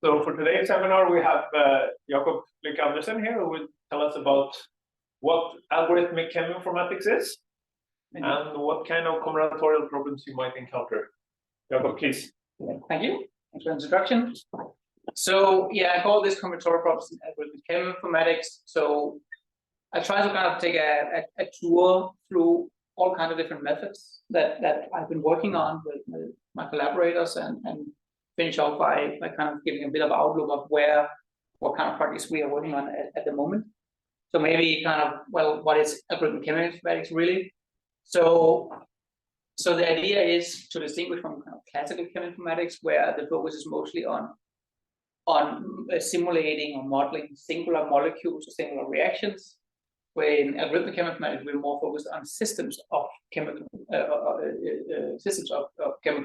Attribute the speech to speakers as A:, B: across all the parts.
A: So for today's seminar, we have Jakob Lykke Andersen here, who will tell us about what algorithmic cheminformatics is and what kind of combinatorial problems you might encounter. Jakob, please.
B: Thank you. Thanks for the introduction. So yeah, I call this combinatorial problems in algorithmic cheminformatics. So I try to kind of take a tour through all kinds of different methods that I've been working on with my collaborators and finish off by kind of giving a bit of outlook of what kind of projects we are working on at the moment. So maybe kind of, well, what is algorithmic cheminformatics really? So the idea is to distinguish from kind of classical cheminformatics, where the focus is mostly on simulating or modeling singular molecules or singular reactions. Where in algorithmic cheminformatics, we're more focused on systems of chemical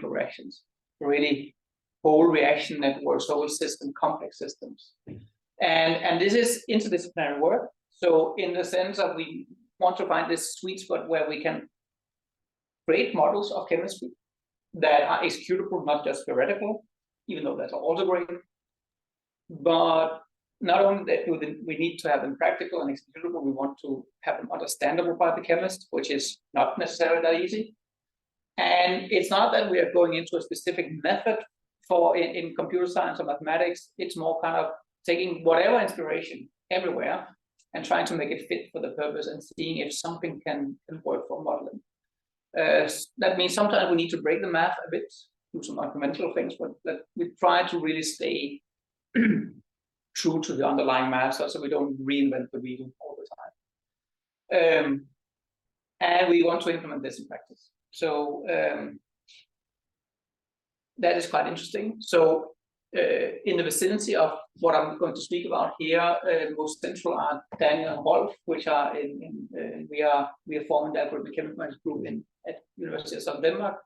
B: reactions, really whole reaction networks, whole system, complex systems. And this is interdisciplinary work. So in the sense of we want to find this sweet spot where we can create models of chemistry that are executable, not just theoretical, even though that's also great. But not only that we need to have them practical and executable, we want to have them understandable by the chemist, which is not necessarily that easy. And it's not that we are going into a specific method for in computer science or mathematics. It's more kind of taking whatever inspiration everywhere and trying to make it fit for the purpose and seeing if something can work for modeling. That means sometimes we need to break the math a bit, do some incremental things, but we try to really stay true to the underlying math, so we don't reinvent the wheel all the time. And we want to implement this in practice. So that is quite interesting. So in the vicinity of what I'm going to speak about here, most central are Daniel and Wolf, which are we are forming the algorithmic cheminformatics group at University of Southern Denmark.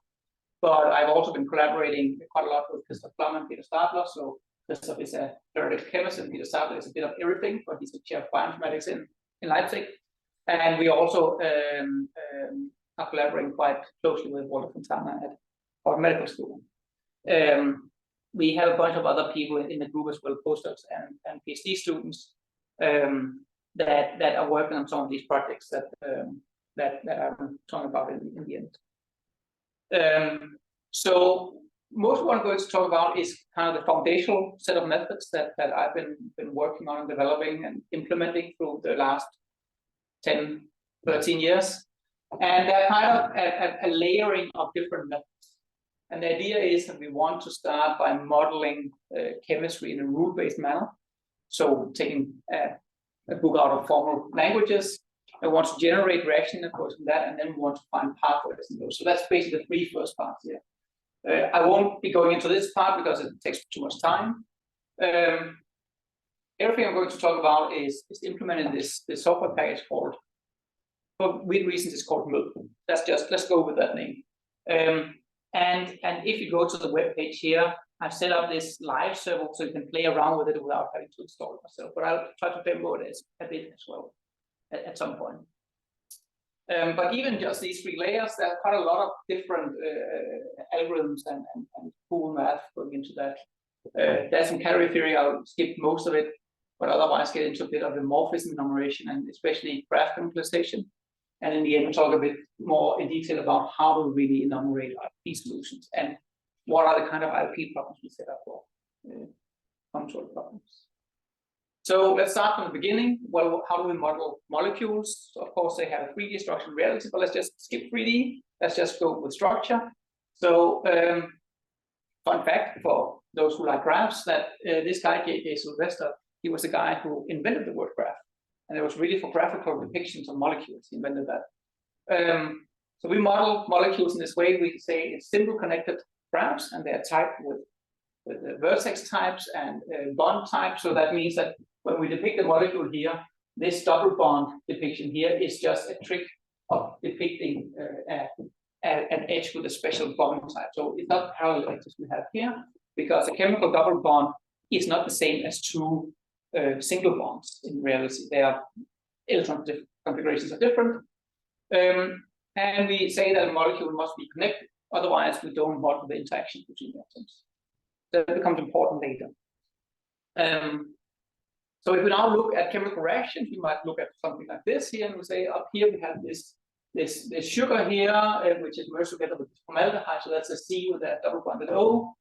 B: But I've also been collaborating quite a lot with Christoph Blum and Peter Stadler. So Christoph is a theoretical chemist, and Peter Stadler is a bit of everything, but he's a chair of bioinformatics in Leipzig. And we also are collaborating quite closely with Walter Fontana at our medical school. We have a bunch of other people in the group as well, postdocs and PhD students that are working on some of these projects that I'm talking about in the end. So most of what I'm going to talk about is kind of the foundational set of methods that I've been working on and developing and implementing through the last 10, 13 years. And they're kind of a layering of different methods. And the idea is that we want to start by modeling chemistry in a rule-based manner. So taking a book out of formal languages, I want to generate reaction networks from that, and then we want to find pathways in those. So that's basically the three first parts here. I won't be going into this part because it takes too much time. Everything I'm going to talk about is implementing this software package called, for weird reasons, it's called MILP. Let's go with that name. And if you go to the web page here, I've set up this live server so you can play around with it without having to install it myself. But I'll try to demo it a bit as well at some point. But even just these three layers, there are quite a lot of different algorithms and cool math going into that. There's some category theory. I'll skip most of it, but otherwise get into a bit of the morphism enumeration and especially graph canonicalization. And in the end, we'll talk a bit more in detail about how to really enumerate IP solutions and what are the kind of IP problems we set up for control problems. So let's start from the beginning. Well, how do we model molecules? So of course, they have a 3D structure in reality, but let's just skip 3D. Let's just go with structure. So fun fact for those who like graphs, that this guy, J.J. Sylvester, he was the guy who invented the word graph. And it was really for graphical depictions of molecules. He invented that. So we model molecules in this way. We say it's simple connected graphs, and they're typed with the vertex types and bond types. So that means that when we depict the molecule here, this double bond depiction here is just a trick of depicting an edge with a special bond type. So it's not parallel edges we have here, because a chemical double bond is not the same as two single bonds in reality. Their electron configurations are different. And we say that a molecule must be connected, otherwise we don't model the interaction between the atoms. That becomes important later. So if we now look at chemical reactions, we might look at something like this here, and we say up here we have this sugar here, which is merged together with formaldehyde, so that's a C with a double bonded O.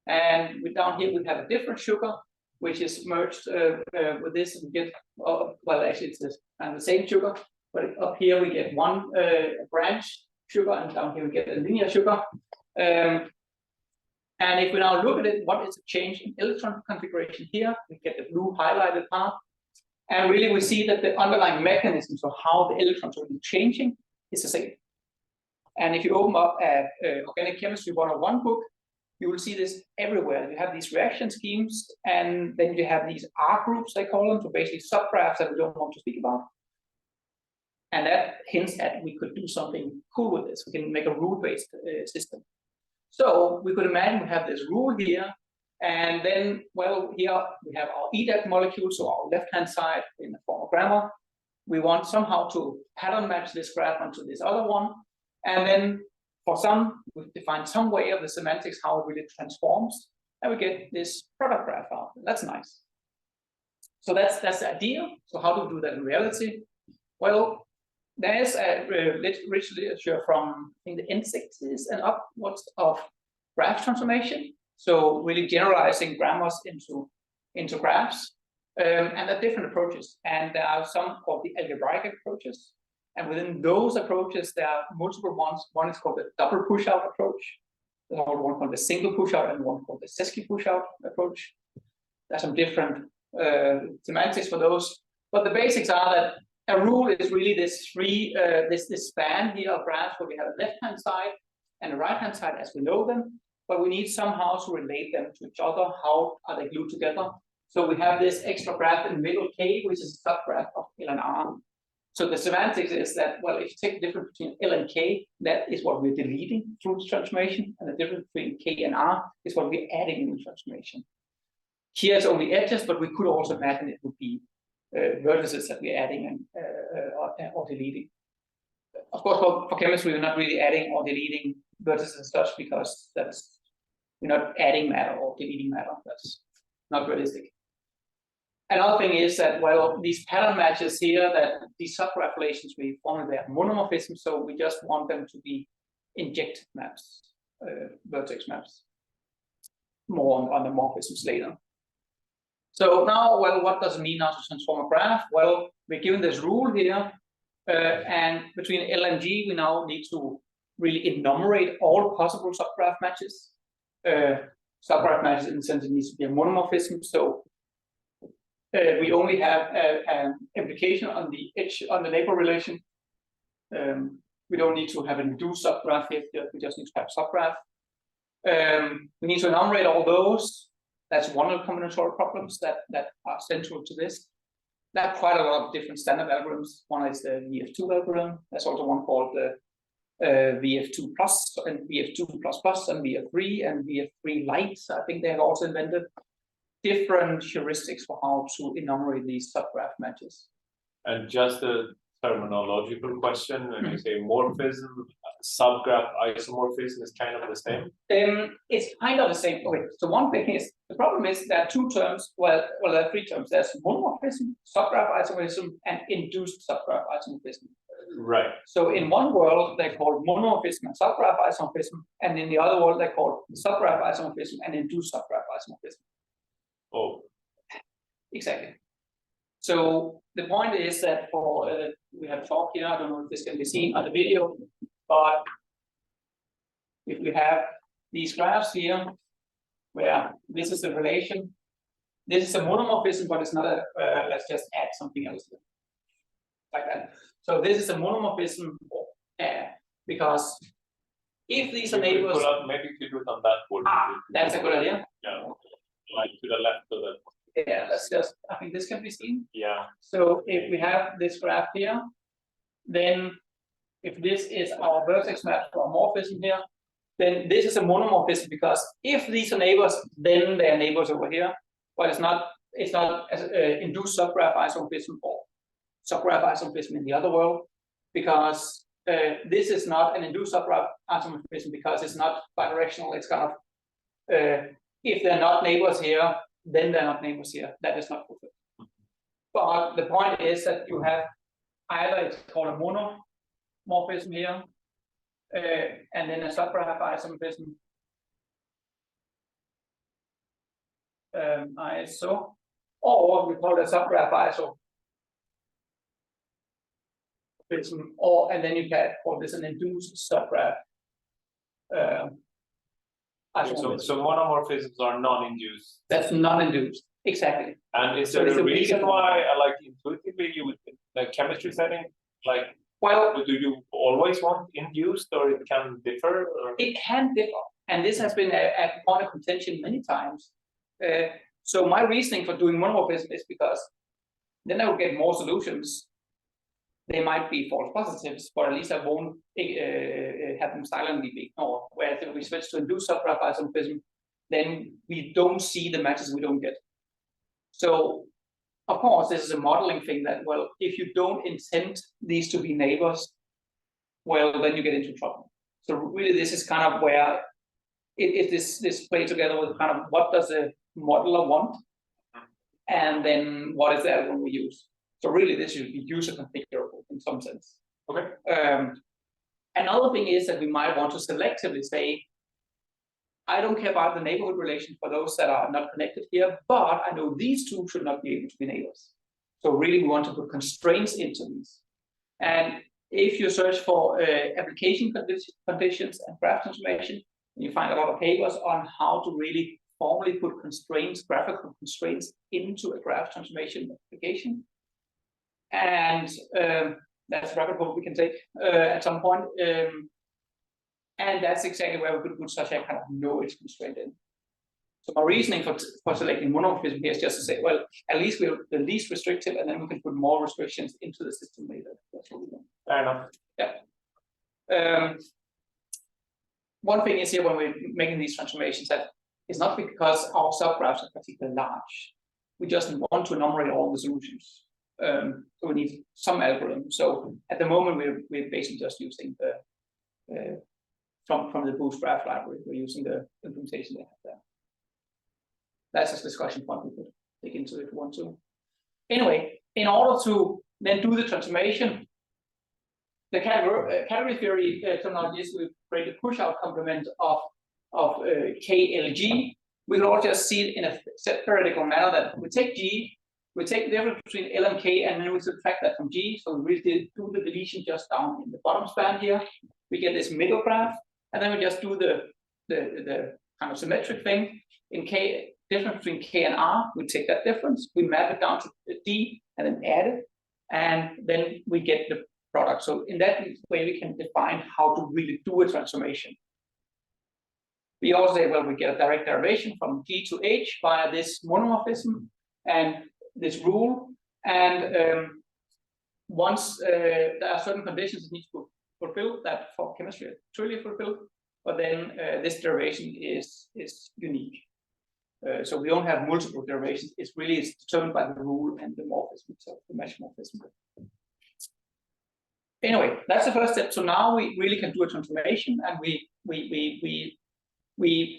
B: And down here we have a different sugar, which is merged with this, and we get, well, actually it's the same sugar, but up here we get one branch sugar, and down here we get a linear sugar. And if we now look at it, what is the change in electron configuration here? We get the blue highlighted part. And really we see that the underlying mechanisms of how the electrons are really changing is the same. And if you open up at Organic Chemistry 101 book, you will see this everywhere. You have these reaction schemes, and then you have these R groups, they call them, so basically subgraphs that we don't want to speak about. And that hints at we could do something cool with this. We can make a rule-based system. So we could imagine we have this rule here, and then, well, here we have our EDAC molecule, so our left-hand side in the form of grammar. We want somehow to pattern match this graph onto this other one, and then for some, we define some way of the semantics, how it really transforms, and we get this product graph out. That's nice. So that's the idea. So how do we do that in reality? Well, there is a rich literature from, I think, the N60s and upwards of graph transformation. So really generalizing grammars into graphs. And there are different approaches. And there are some called the algebraic approaches. And within those approaches, there are multiple ones. One is called the double push-out approach. There's one called the single push-out and one called the sesqui push-out approach. There's some different semantics for those. But the basics are that a rule is really this this span here of graphs where we have a left-hand side and a right-hand side as we know them, but we need somehow to relate them to each other. How are they glued together? So we have this extra graph in the middle K, which is a subgraph of L and R. So the semantics is that, well, if you take the difference between L and K, that is what we're deleting through the transformation, and the difference between K and R is what we're adding in the transformation. Here it's only edges, but we could also imagine it would be vertices that we're adding and or deleting. Of course, for chemistry, we're not really adding or deleting vertices and such, because we're not adding matter or deleting matter. That's not realistic. Another thing is that, well, these pattern matches here, that these subgraph relations, we form their monomorphism, so we just want them to be inject maps, vertex maps. More on the morphisms later. So now, well, what does it mean now to transform a graph? Well, we're given this rule here, and between L and G, we now need to really enumerate all possible subgraph matches. Subgraph matches in the sense it needs to be a monomorphism. So we only have an implication on the edge, on the neighbor relation. We don't need to have an induced subgraph here. We just need to have subgraph. We need to enumerate all those. That's one of the combinatorial problems that are central to this. There are quite a lot of different standard algorithms. One is the VF2 algorithm. There's also one called the VF2 plus and VF2 plus plus and VF3 and VF3 light. I think they have also invented different heuristics for how to enumerate these subgraph matches.
A: And just a terminological question, when you say morphism, subgraph isomorphism is kind of the same?
B: It's kind of the same. Okay, so one thing is, the problem is there are two terms, well, there are three terms. There's monomorphism, subgraph isomorphism, and induced subgraph isomorphism.
A: Right.
B: So in one world, they call monomorphism and subgraph isomorphism, and in the other world, they call subgraph isomorphism and induced subgraph isomorphism.
A: Oh.
B: Exactly. So the point is that for, we have a talk here, I don't know if this can be seen on the video, but if we have these graphs here, where this is the relation, this is a monomorphism, but it's not a, let's just add something else like that. So this is a monomorphism, because if these are neighbors,
A: maybe if you do it on that board.
B: That's a good idea.
A: Yeah, like to the left of it.
B: Yeah, let's just, I think this can be seen.
A: Yeah.
B: So if we have this graph here, then if this is our vertex map for our morphism here, then this is a monomorphism, because if these are neighbors, then they are neighbors over here. But it's not as induced subgraph isomorphism or subgraph isomorphism in the other world, because this is not an induced subgraph isomorphism because it's not bidirectional. It's kind of if they're not neighbors here, then they're not neighbors here. That is not fulfilled. But the point is that you have either it's called a monomorphism here, and then a subgraph isomorphism. ISO, or we call it a subgraph isomorphism, or and then you can call this an induced subgraph.
A: So monomorphisms are non-induced.
B: That's non-induced, exactly.
A: And is there a reason why, like intuitively, you would in the chemistry setting, like,
B: well,
A: do you always want induced, or it can differ? Or?
B: It can differ, and this has been a point of contention many times. So my reasoning for doing monomorphism is because then I will get more solutions. They might be false positives, but at least I won't have them silently be ignored. Whereas if we switch to induced subgraph isomorphism, then we don't see the matches we don't get. So, of course, this is a modeling thing that, well, if you don't intend these to be neighbors, well, then you get into trouble. So really, this is kind of where this play together with kind of what does the modeler want, and then what is the algorithm we use. So really, this should be user configurable in some sense.
A: Okay.
B: Another thing is that we might want to selectively say, I don't care about the neighborhood relation for those that are not connected here, but I know these two should not be able to be neighbors. So really, we want to put constraints into these. And if you search for application conditions and graph transformation, you find a lot of papers on how to really formally put constraints, graphical constraints, into a graph transformation application. And that's a rabbit hole we can take at some point. And that's exactly where we could put such a kind of knowledge constraint in. So my reasoning for selecting monomorphism here is just to say, well, at least we're the least restrictive, and then we can put more restrictions into the system later. That's what we want.
A: Fair enough.
B: Yeah. One thing is here when we're making these transformations that it's not because our subgraphs are particularly large. We just want to enumerate all the solutions. So we need some algorithm. So at the moment, we're basically just using the from the Boost graph library. We're using the implementation they have there. That's a discussion point we could dig into if we want to. Anyway, in order to then do the transformation, the category theory terminology is we create a push-out complement of KLG. We can all just see it in a theoretical manner that we take G, we take the difference between L and K, and then we subtract that from G. So we really do the deletion just down in the bottom span here. We get this middle graph, and then we just do the kind of symmetric thing. In K, difference between K and R, we take that difference, we map it down to D, and then add it, and then we get the product. So in that way, we can define how to really do a transformation. We also say, well, we get a direct derivation from G to H via this monomorphism and this rule. And once there are certain conditions that need to be fulfilled, that for chemistry is truly fulfilled, but then this derivation is unique. So we don't have multiple derivations. It's determined by the rule and the morphism itself, the mesh morphism. Anyway, that's the first step. So now we really can do a transformation, and we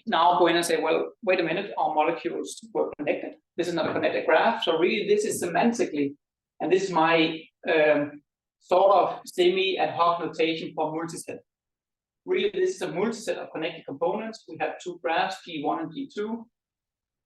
B: now go in and say, well, wait a minute, our molecules were connected. This is not a connected graph. So really, this is semantically, and this is my sort of semi-ad hoc notation for multiset. Really, this is a multiset of connected components. We have two graphs, G1 and G2.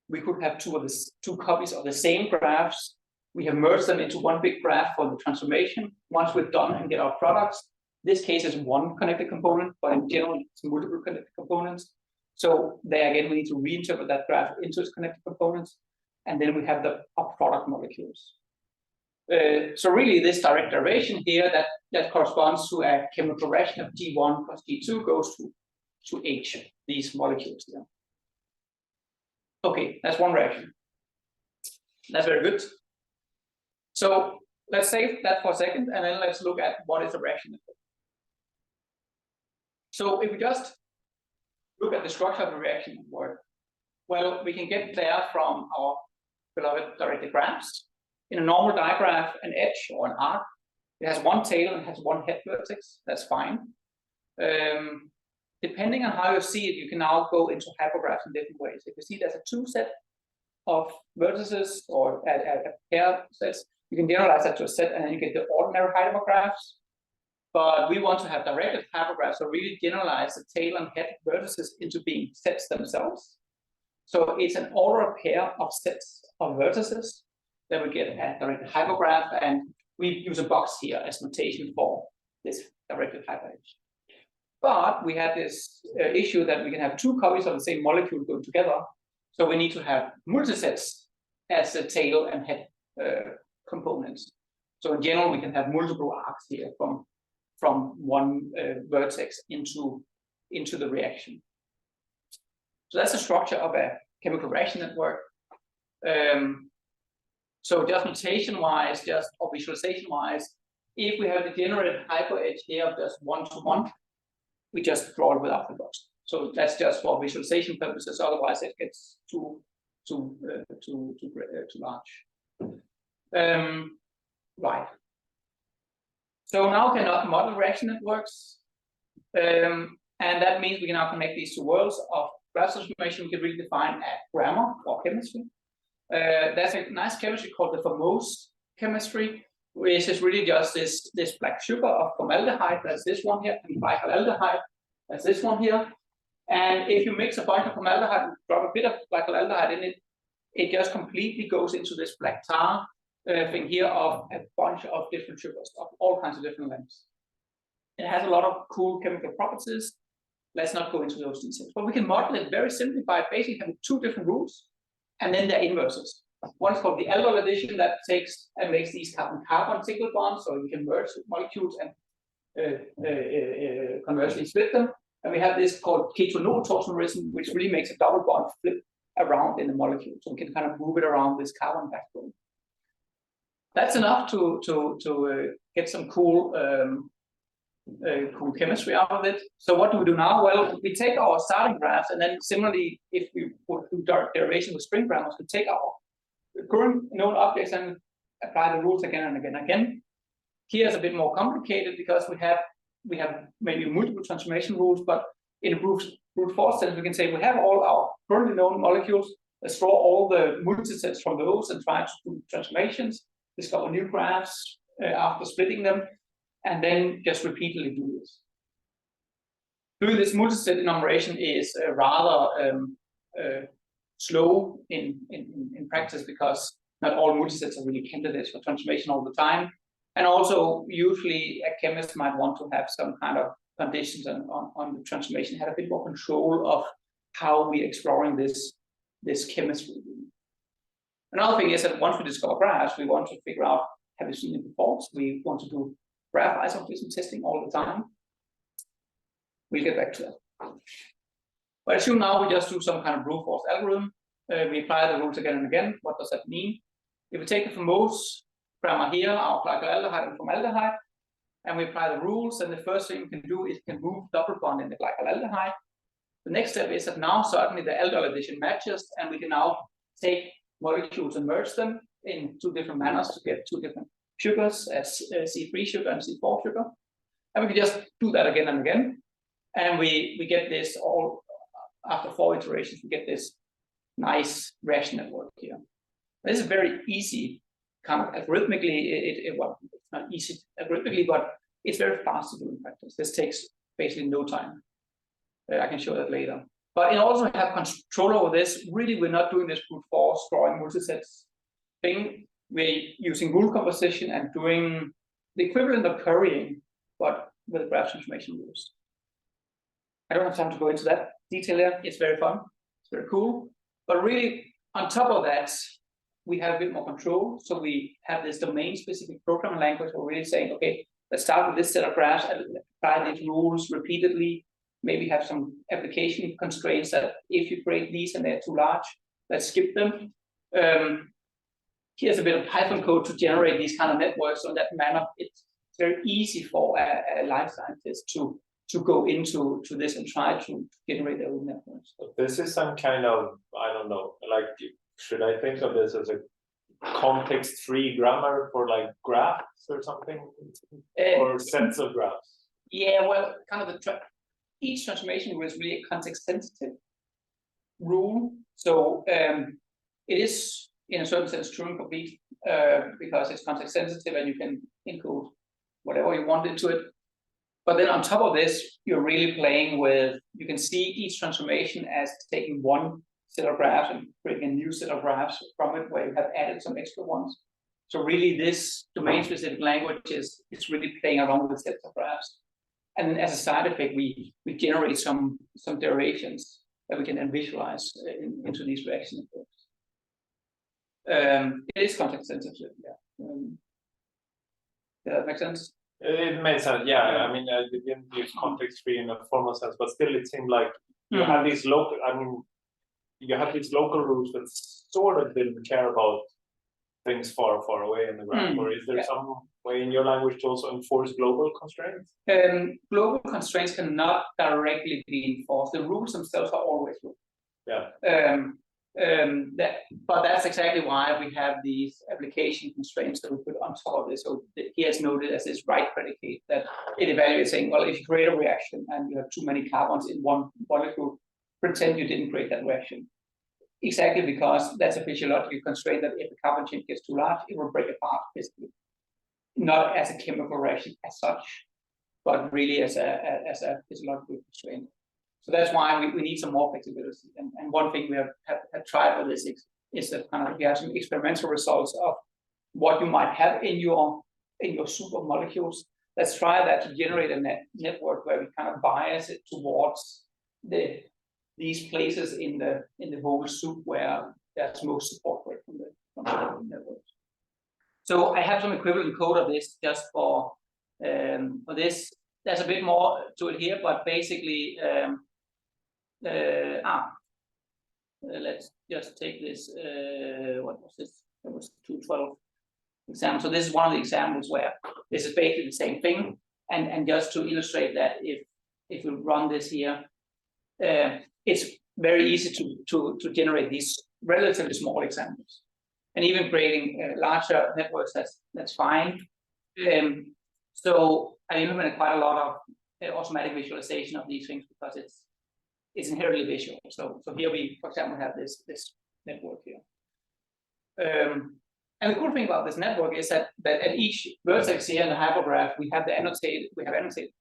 B: We could have two copies of the same graphs. We have merged them into one big graph for the transformation. Once we're done and get our products, this case is one connected component, but in general, it's multiple connected components. So there again, we need to reinterpret that graph into its connected components, and then we have the product molecules. So really, this direct derivation here that corresponds to a chemical reaction of G1 plus G2 goes to H, these molecules here. Okay, that's one reaction. That's very good. So let's save that for a second, and then let's look at what is the reaction. So if we just look at the structure of the reaction word, well, we can get there from our beloved directed graphs. In a normal digraph, an edge or an arc, it has one tail and has one head vertex. That's fine. Depending on how you see it, you can now go into hypergraphs in different ways. If you see there's a two set, of vertices or a pair of sets. You can generalize that to a set, and then you get the ordinary hypergraphs. But we want to have directed hypergraphs, so really generalize the tail and head vertices into being sets themselves. So it's an ordered pair of sets of vertices that we get a directed hypergraph, and we use a box here as notation for this directed hypergraph. But we had this issue that we can have two copies of the same molecule going together. So we need to have multisets as the tail and head components. So in general, we can have multiple arcs here from one vertex into the reaction. So that's the structure of a chemical reaction network. So just notation-wise, or visualization-wise, if we have the generated hyper edge here of just 1-to-1, we just draw it without the box. So that's just for visualization purposes. Otherwise, it gets too large. Right. So now we can model reaction networks, and that means we can now connect these two worlds of graph transformation. We can really define a grammar or chemistry. There's a nice chemistry called the famose chemistry, which is really just this black sugar of formaldehyde. That's this one here, and glycolaldehyde. That's this one here. And if you mix a bunch of formaldehyde and drop a bit of glycolaldehyde in it, it just completely goes into this black tar thing here of a bunch of different sugars of all kinds of different lengths. It has a lot of cool chemical properties. Let's not go into those details, but we can model it very simply by basically having two different rules and then their inverses. One is called the aldol addition that takes and makes these carbon-carbon single bonds, so you can merge molecules and conversely split them. And we have this called ketonol torsionism, which really makes a double bond flip around in the molecule, so we can kind of move it around this carbon backbone. That's enough to get some cool chemistry out of it. So what do we do now? Well, we take our starting graphs, and then similarly, if we would do direct derivation with string grammars, we take our current known objects and apply the rules again and again and again. Here is a bit more complicated because we have maybe multiple transformation rules, but in brute force sense, we can say we have all our currently known molecules. Let's draw all the multisets from those and try to do transformations, discover new graphs after splitting them, and then just repeatedly do this. Doing this multiset enumeration is rather slow in practice because not all multisets are really candidates for transformation all the time. And also, usually a chemist might want to have some kind of conditions on the transformation, have a bit more control of how we're exploring this chemistry. Another thing is that once we discover graphs, we want to figure out, have we seen it before? So we want to do graph isomorphism testing all the time. We'll get back to that. But assume now we just do some kind of brute force algorithm. We apply the rules again and again. What does that mean? If we take the famose grammar here, our glycolaldehyde and formaldehyde, and we apply the rules, and the first thing we can do is we can move double bond in the glycolaldehyde. The next step is that now certainly the aldol addition matches, and we can now take molecules and merge them in two different manners to get two different sugars, as C3 sugar and C4 sugar. And we can just do that again and again. And we get this all, after 4 iterations, we get this nice reaction network here. This is very easy, kind of algorithmically, well, it's not easy algorithmically, but it's very fast to do in practice. This takes basically no time. I can show that later. But in order to have control over this, really, we're not doing this brute force drawing multisets thing. We're using rule composition and doing the equivalent of currying, but with graph transformation rules. I don't have time to go into that detail here. It's very fun. It's very cool. But really, on top of that, we have a bit more control. So we have this domain-specific programming language where we're really saying, okay, let's start with this set of graphs and apply these rules repeatedly. Maybe have some application constraints that if you create these and they're too large, let's skip them. Here's a bit of Python code to generate these kind of networks. So in that manner, it's very easy for a life scientist to go into this and try to generate their own networks.
A: So this is some kind of, I don't know, like, should I think of this as a context-free grammar for like graphs or something? Or sets of graphs?
B: Yeah, well, kind of each transformation rule is really a context-sensitive rule. So it is in a certain sense true and complete because it's context sensitive and you can include whatever you want into it. But then on top of this, you're really playing with, you can see each transformation as taking one set of graphs and creating a new set of graphs from it where you have added some extra ones. So really this domain-specific language is really playing around with sets of graphs. And as a side effect, we generate some derivations that we can then visualize into these reaction effects. It is context sensitive, yeah. Does that make sense?
A: It makes sense, yeah. I mean, I didn't use context-free in a formal sense, but still it seemed like you have these local, I mean, you have these local rules that sort of didn't care about things far, far away in the graph, or is there some way in your language to also enforce global constraints?
B: Global constraints cannot directly be enforced. The rules themselves are always rules.
A: Yeah.
B: But that's exactly why we have these application constraints that we put on top of this. So he has noted as this right predicate that it evaluates saying, well, if you create a reaction and you have too many carbons in one molecule, pretend you didn't create that reaction. Exactly because that's a physiological constraint that if the carbon chain gets too large, it will break apart physically. Not as a chemical reaction as such, but really as a physiological constraint. So that's why we need some more flexibility. And one thing we have tried with this is that kind of we have some experimental results of what you might have in your super molecules. Let's try that to generate a network where we kind of bias it towards these places in the whole soup where there's most support for it from the network. So I have some equivalent code of this just for this. There's a bit more to it here, but basically, let's just take this. What was this? It was 212 example. So this is one of the examples where this is basically the same thing. And just to illustrate that, if we run this here, it's very easy to generate these relatively small examples. And even creating larger networks, that's fine. So I implemented quite a lot of automatic visualization of these things because it's inherently visual. So here we, for example, have this network here. And the cool thing about this network is that at each vertex here in the hypergraph, we have annotated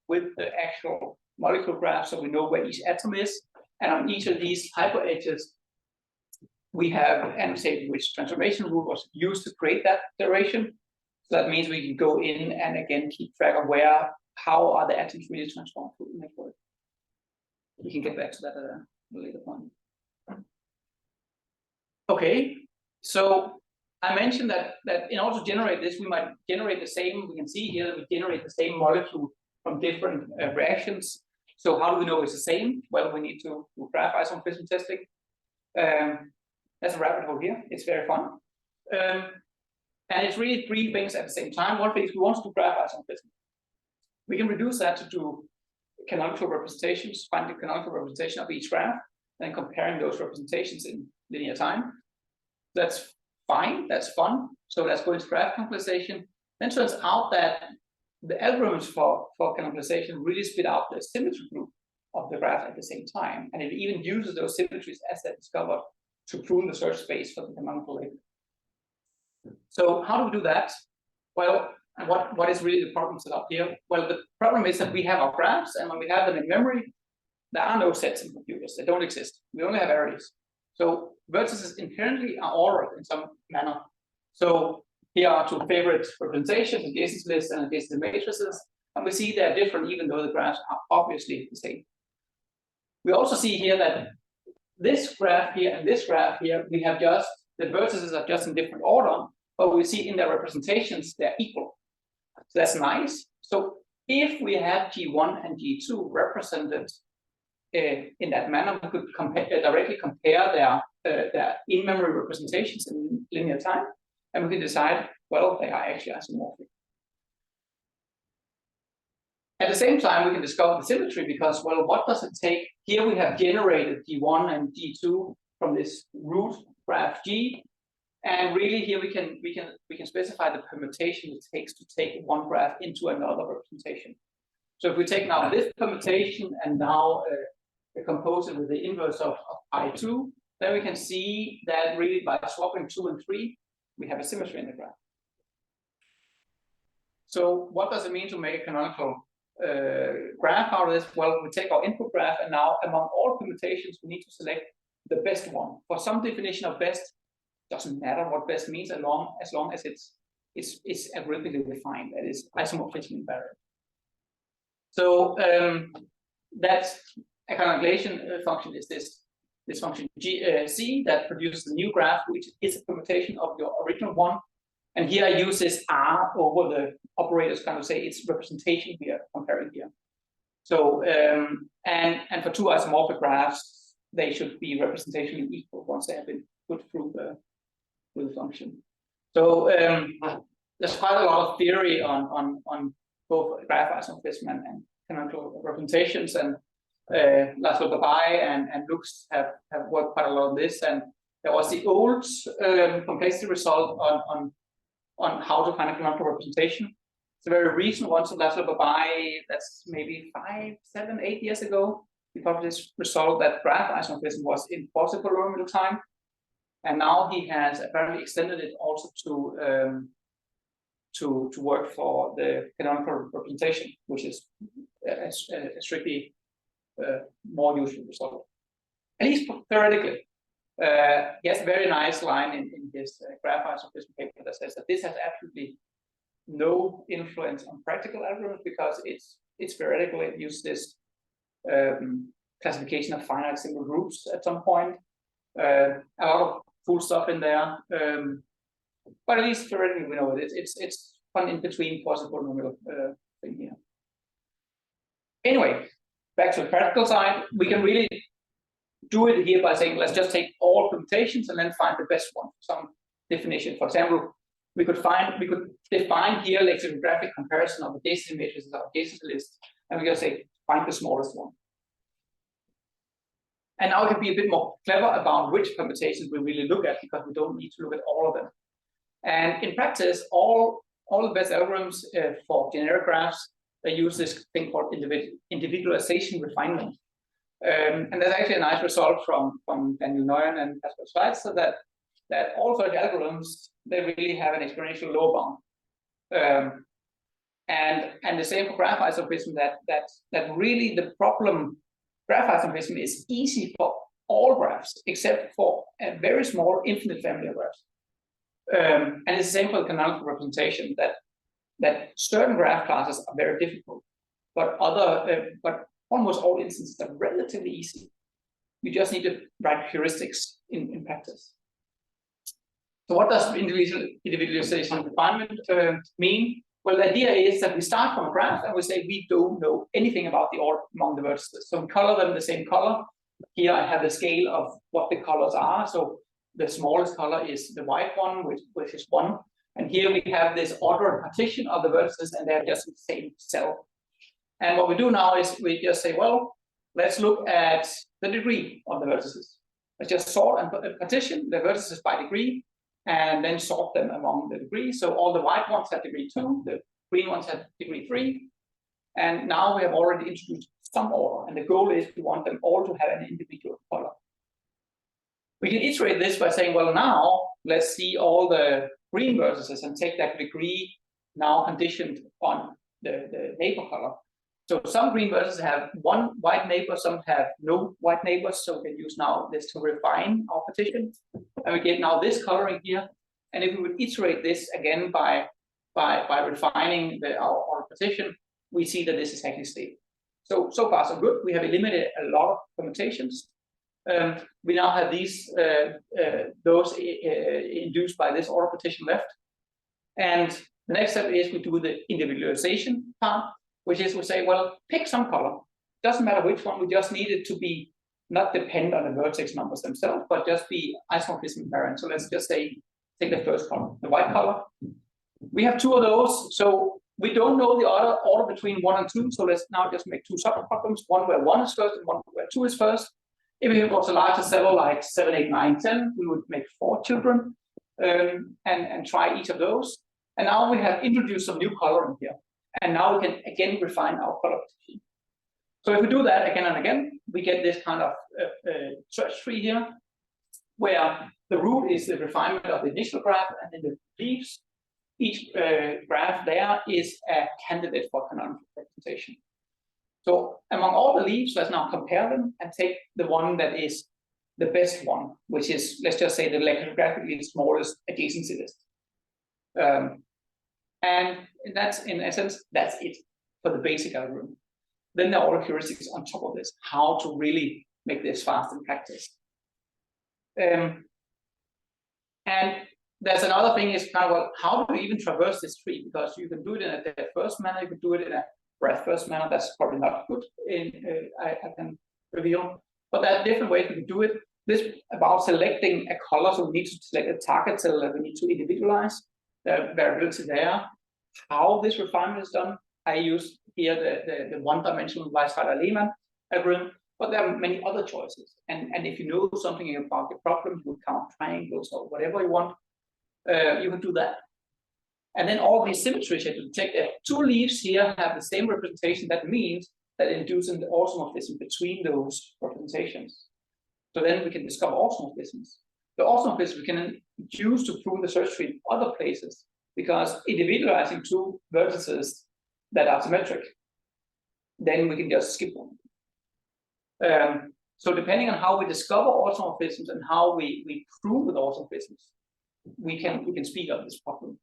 B: with the actual molecule graph, so we know where each atom is. And on each of these hyper edges, we have annotated which transformation rule was used to create that duration. So that means we can go in and again keep track of how are the atoms really transformed through the network. We can get back to that at a later point. Okay, so I mentioned that in order to generate this, we might generate the same. We can see here that we generate the same molecule from different reactions. So how do we know it's the same? Well, we need to do graph isomorphism testing. That's a rabbit hole here. It's very fun. And it's really three things at the same time. One thing is we want to do graph isomorphism. We can reduce that to do canonical representations, find the canonical representation of each graph, and comparing those representations in linear time. That's fine. That's fun. So let's go into graph canonicalization. Then turns out that the algorithms for canonicalization really spit out the symmetry group of the graph at the same time. And it even uses those symmetries as they're discovered to prune the search space for the canonical label. So how do we do that? Well, what is really the problem set up here? Well, the problem is that we have our graphs, and when we have them in memory, there are no sets in computers. They don't exist. We only have arrays. So vertices inherently are ordered in some manner. So here are two favorite representations, adjacency lists and adjacency matrices. And we see they're different even though the graphs are obviously the same. We also see here that this graph here and this graph here, we have just, the vertices are just in different order, but we see in their representations, they're equal. So that's nice. So if we have G1 and G2 represented in that manner, we could directly compare their in-memory representations in linear time, and we can decide, well, they are actually isomorphic. At the same time, we can discover the symmetry because, well, what does it take? Here we have generated G1 and G2 from this root graph G, and really here we can specify the permutation it takes to take one graph into another representation. So if we take now this permutation and now compose it with the inverse of I2, then we can see that really by swapping 2 and 3, we have a symmetry in the graph. So what does it mean to make a canonical graph out of this? Well, we take our input graph, and now among all permutations, we need to select the best one. For some definition of best, doesn't matter what best means, as long as it's algorithmically defined, that is isomorphism invariant. So that's a canonicalization function is this function C that produces a new graph, which is a permutation of your original one. And here I use this R over the operators, kind of say it's representation here, comparing here. So and for two isomorphic graphs, they should be representationally equal once they have been put through the function. So there's quite a lot of theory on both graph isomorphism and canonical representations, and Laszlo Babai and Lux have worked quite a lot on this. And there was the old complexity result on how to find a canonical representation. It's a very recent one, so Laszlo Babai, that's maybe 5, 7, 8 years ago. He published this result that graph isomorphism was impossible over middle time. And now he has apparently extended it also to work for the canonical representation, which is a strictly more useful result, at least theoretically. He has a very nice line in his graph isomorphism paper that says that this has absolutely no influence on practical algorithms because it's theoretical. It uses this classification of finite single groups at some point. A lot of cool stuff in there, but at least theoretically we know it. It's fun in between possible nominal thing here. Anyway, back to the practical side, we can really do it here by saying let's just take all permutations and then find the best one. Some definition, for example, we could define here lexicographic comparison of adjacency matrices or adjacency list, and we can say find the smallest one. And now we can be a bit more clever about which permutations we really look at, because we don't need to look at all of them. And in practice, all the best algorithms for generic graphs, they use this thing called individualization refinement. And there's actually a nice result from Daniel Nguyen and Kasper Schweitzer that all such algorithms, they really have an exponential lower bound. And the same for graph isomorphism, that really the problem, graph isomorphism is easy for all graphs except for a very small infinite family of graphs. And it's the same for the canonical representation, that certain graph classes are very difficult, but almost all instances are relatively easy. You just need to write heuristics in practice. So what does individualization refinement mean? Well, the idea is that we start from a graph and we say we don't know anything about the order among the vertices. So we color them the same color. Here I have the scale of what the colors are. So the smallest color is the white one, which is 1. And here we have this ordered partition of the vertices, and they're just the same cell. And what we do now is we just say, well, let's look at the degree of the vertices. Let's just sort and partition the vertices by degree, and then sort them among the degrees. So all the white ones have degree 2, the green ones have degree 3. And now we have already introduced some order, and the goal is we want them all to have an individual color. We can iterate this by saying, well, now let's see all the green vertices and take that degree now conditioned on the neighbor color. So some green vertices have one white neighbor, some have no white neighbors. So we can use now this to refine our partition. And we get now this coloring here. And if we would iterate this again by refining our partition, we see that this is actually stable. So far so good. We have eliminated a lot of permutations. We now have those induced by this order partition left. And the next step is we do the individualization part, which is we say, well, pick some color. Doesn't matter which one, we just need it to be not depend on the vertex numbers themselves, but just be isomorphism invariant. So let's just say, take the first color, the white color. We have 2 of those, so we don't know the order between 1 and 2. So let's now just make 2 subproblems, one where 1 is first and one where 2 is first. If it was a larger cell like 7, 8, 9, 10, we would make 4 children and try each of those. And now we have introduced some new coloring here. And now we can again refine our color partition. So if we do that again and again, we get this kind of search tree here. where the root is the refinement of the initial graph, and in the leaves, each graph there is a candidate for canonical representation. So among all the leaves, let's now compare them and take the one that is the best one, which is, let's just say, the lexicographically smallest adjacency list. And that's, in essence, that's it for the basic algorithm. Then there are all the heuristics on top of this, how to really make this fast in practice. And there's another thing is kind of, well, how do we even traverse this tree? Because you can do it in a depth first manner, you can do it in a breadth first manner. That's probably not good. I can reveal, but there are different ways we can do it. This about selecting a color, so we need to select a target cell that we need to individualize the variability there. How this refinement is done, I use here the one-dimensional Weisweiler-Lehmann algorithm, but there are many other choices. And if you know something about the problem, you count triangles or whatever you want, you can do that. And then all these symmetries, you have to take two leaves here have the same representation. That means that inducing the automorphism between those representations. So then we can discover automorphisms. The automorphisms we can use to prove the search tree in other places, because individualizing two vertices that are symmetric, then we can just skip one. So depending on how we discover automorphisms and how we prove with automorphisms, we can speed up this problem.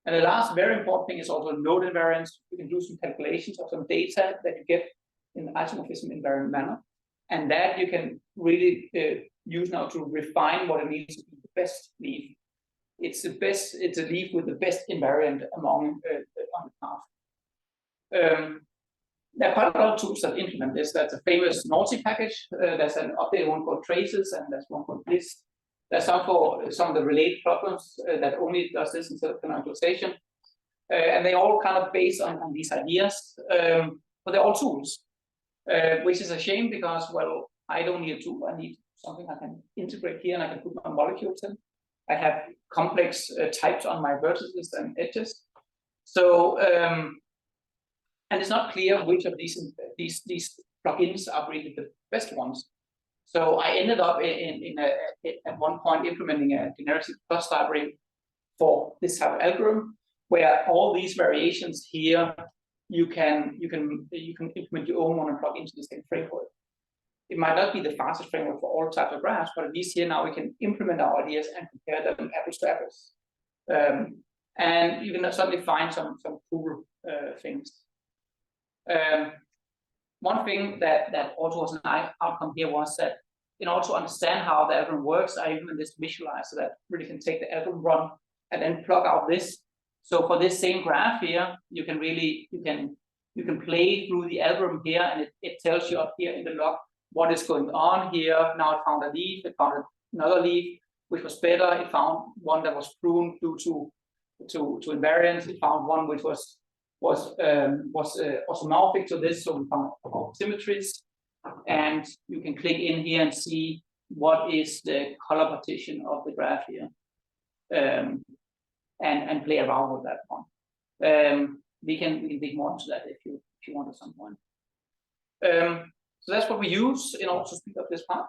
B: And the last very important thing is also node invariance. You can do some calculations of some data that you get in the isomorphism invariant manner, and that you can really use now to refine what it means to be the best leaf. It's the best. It's a leaf with the best invariant among on the path. There are quite a lot of tools that implement this. That's a famous Naughty package. There's an updated one called Traces, and there's one called List. There's some for some of the related problems that only does this instead of canonicalization. And they all kind of based on these ideas, but they're all tools, which is a shame because, well, I don't need a tool. I need something I can integrate here and I can put my molecules in. I have complex types on my vertices and edges. So, and it's not clear which of these plugins are really the best ones. So I ended up at one point implementing a generalised plus library for this type of algorithm, where all these variations here you can implement your own one and plug into the same framework. It might not be the fastest framework for all types of graphs, but at least here now we can implement our ideas and compare them apples to apples. And you can suddenly find some cool things. One thing that also was an outcome here was that in order to understand how the algorithm works, I implement this visualizer so that really can take the algorithm run and then plug out this. So for this same graph here, you can really you can play through the algorithm here, and it tells you up here in the log what is going on here. Now it found a leaf, it found another leaf which was better. It found one that was pruned due to invariance. It found one which was isomorphic to this, so we found symmetries, and you can click in here and see what is the color partition of the graph here, and play around with that one. We can dig more into that if you want at some point. So that's what we use in order to speed up this part.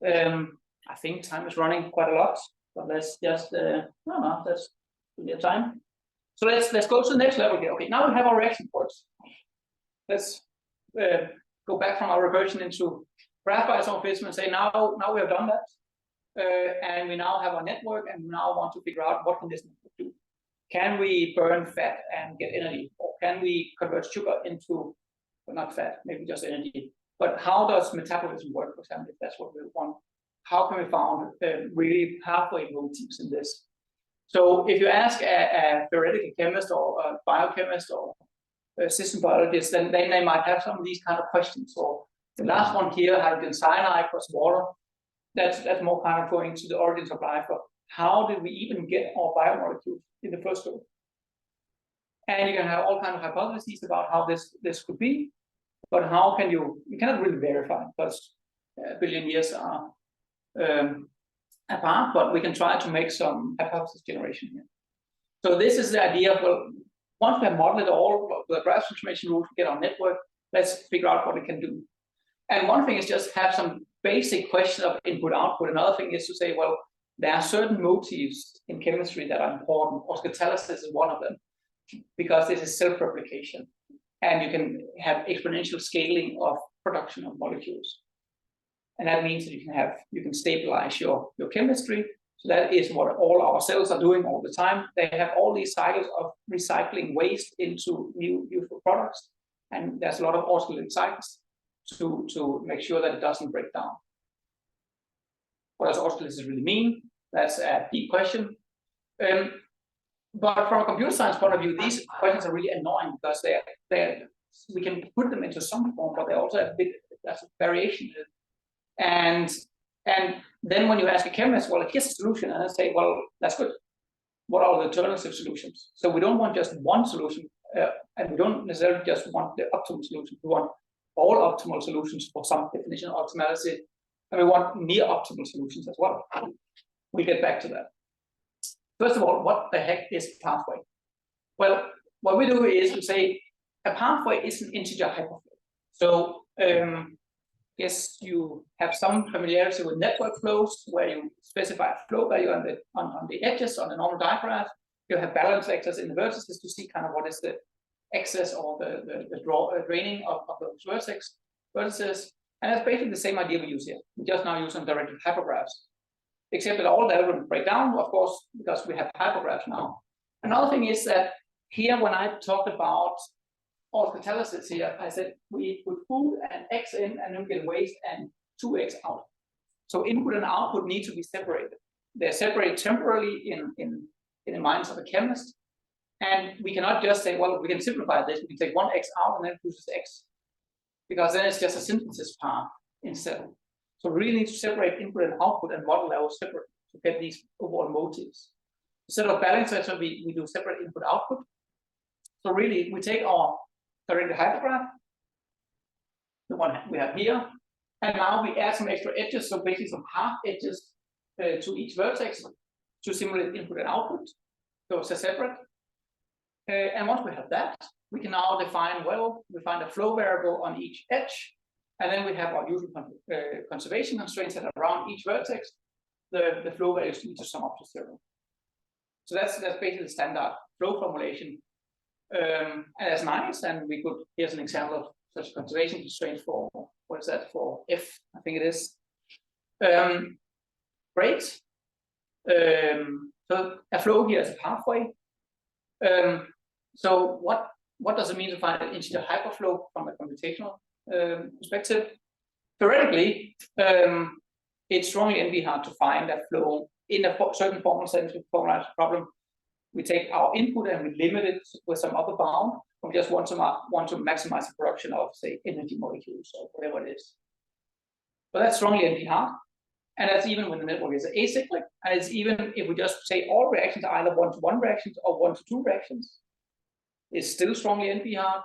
B: I think time is running quite a lot, but let's just that's plenty of time. So let's go to the next level here. Okay, now we have our reaction ports. Let's go back from our recursion into graph isomorphism and say now we have done that, and we now have our network, and we now want to figure out what can this network do. Can we burn fat and get energy, or can we convert sugar into, well, not fat, maybe just energy? But how does metabolism work, for example, if that's what we want? How can we find really pathway motifs in this? So if you ask a theoretical chemist or a biochemist or a system biologist, then they might have some of these kind of questions. So the last one here, hydrogen cyanide plus water, that's more kind of going to the origins of life. But how did we even get our biomolecules in the first place? And you can have all kinds of hypotheses about how this could be, but how can you cannot really verify, because a billion years are apart, but we can try to make some hypothesis generation here. So this is the idea of, well, once we have modeled it all, the graph transformation rule to get our network, let's figure out what it can do. And one thing is just have some basic question of input-output. Another thing is to say, well, there are certain motifs in chemistry that are important. Oscatalysis is one of them, because this is self-replication. And you can have exponential scaling of production of molecules. And that means that you can stabilize your chemistry. So that is what all our cells are doing all the time. They have all these cycles of recycling waste into new useful products. And there's a lot of oscillating cycles to make sure that it doesn't break down. What does oscillations really mean? That's a deep question. But from a computer science point of view, these questions are really annoying because we can put them into some form, but they also have there's a variation. And then when you ask a chemist, well, here's a solution, and I say, well, that's good. What are the alternative solutions? So we don't want just one solution, and we don't necessarily just want the optimal solution. We want all optimal solutions for some definition of optimality, and we want near optimal solutions as well. We'll get back to that. First of all, what the heck is a pathway? Well, what we do is we say a pathway is an integer hyperflow. So yes, you have some familiarity with network flows where you specify a flow value on the edges on a normal digraph. You have balance vectors in the vertices to see kind of what is the excess or the draining of those vertices. And that's basically the same idea we use here. We just now use some directed hypergraphs, except that all that will break down, of course, because we have hypergraphs now. Another thing is that here, when I talked about oscatalysis here, I said we put food and X in, and then we get waste and 2X out. So input and output need to be separated. They're separated temporarily in the minds of a chemist. And we cannot just say, well, we can simplify this. We can take 1X out and then produce X. Because then it's just a synthesis path instead. So we really need to separate input and output and model those separate to get these overall motifs. Instead of balance vector, we do separate input-output. So really, we take our directed hypergraph, the one we have here, and now we add some extra edges, so basically some half edges to each vertex to simulate input and output. Those are separate. And once we have that, we can now define, well, we find a flow variable on each edge, and then we have our usual conservation constraints that around each vertex, the flow values need to sum up to 0. So that's basically the standard flow formulation. And that's nice, and we could, here's an example of such a conservation constraint for, what is that, for F, I think it is. Great. So a flow here is a pathway. So what does it mean to find an integer hyperflow from a computational perspective? Theoretically, it's strongly NP hard to find that flow in a certain formal sense with formalized problem. We take our input and we limit it with some upper bound. We just want to maximize the production of, say, energy molecules or whatever it is. But that's strongly NP hard. And that's even when the network is acyclic. And it's even if we just say all reactions are either 1-to-1 reactions or 1-to-2 reactions, it's still strongly NP hard.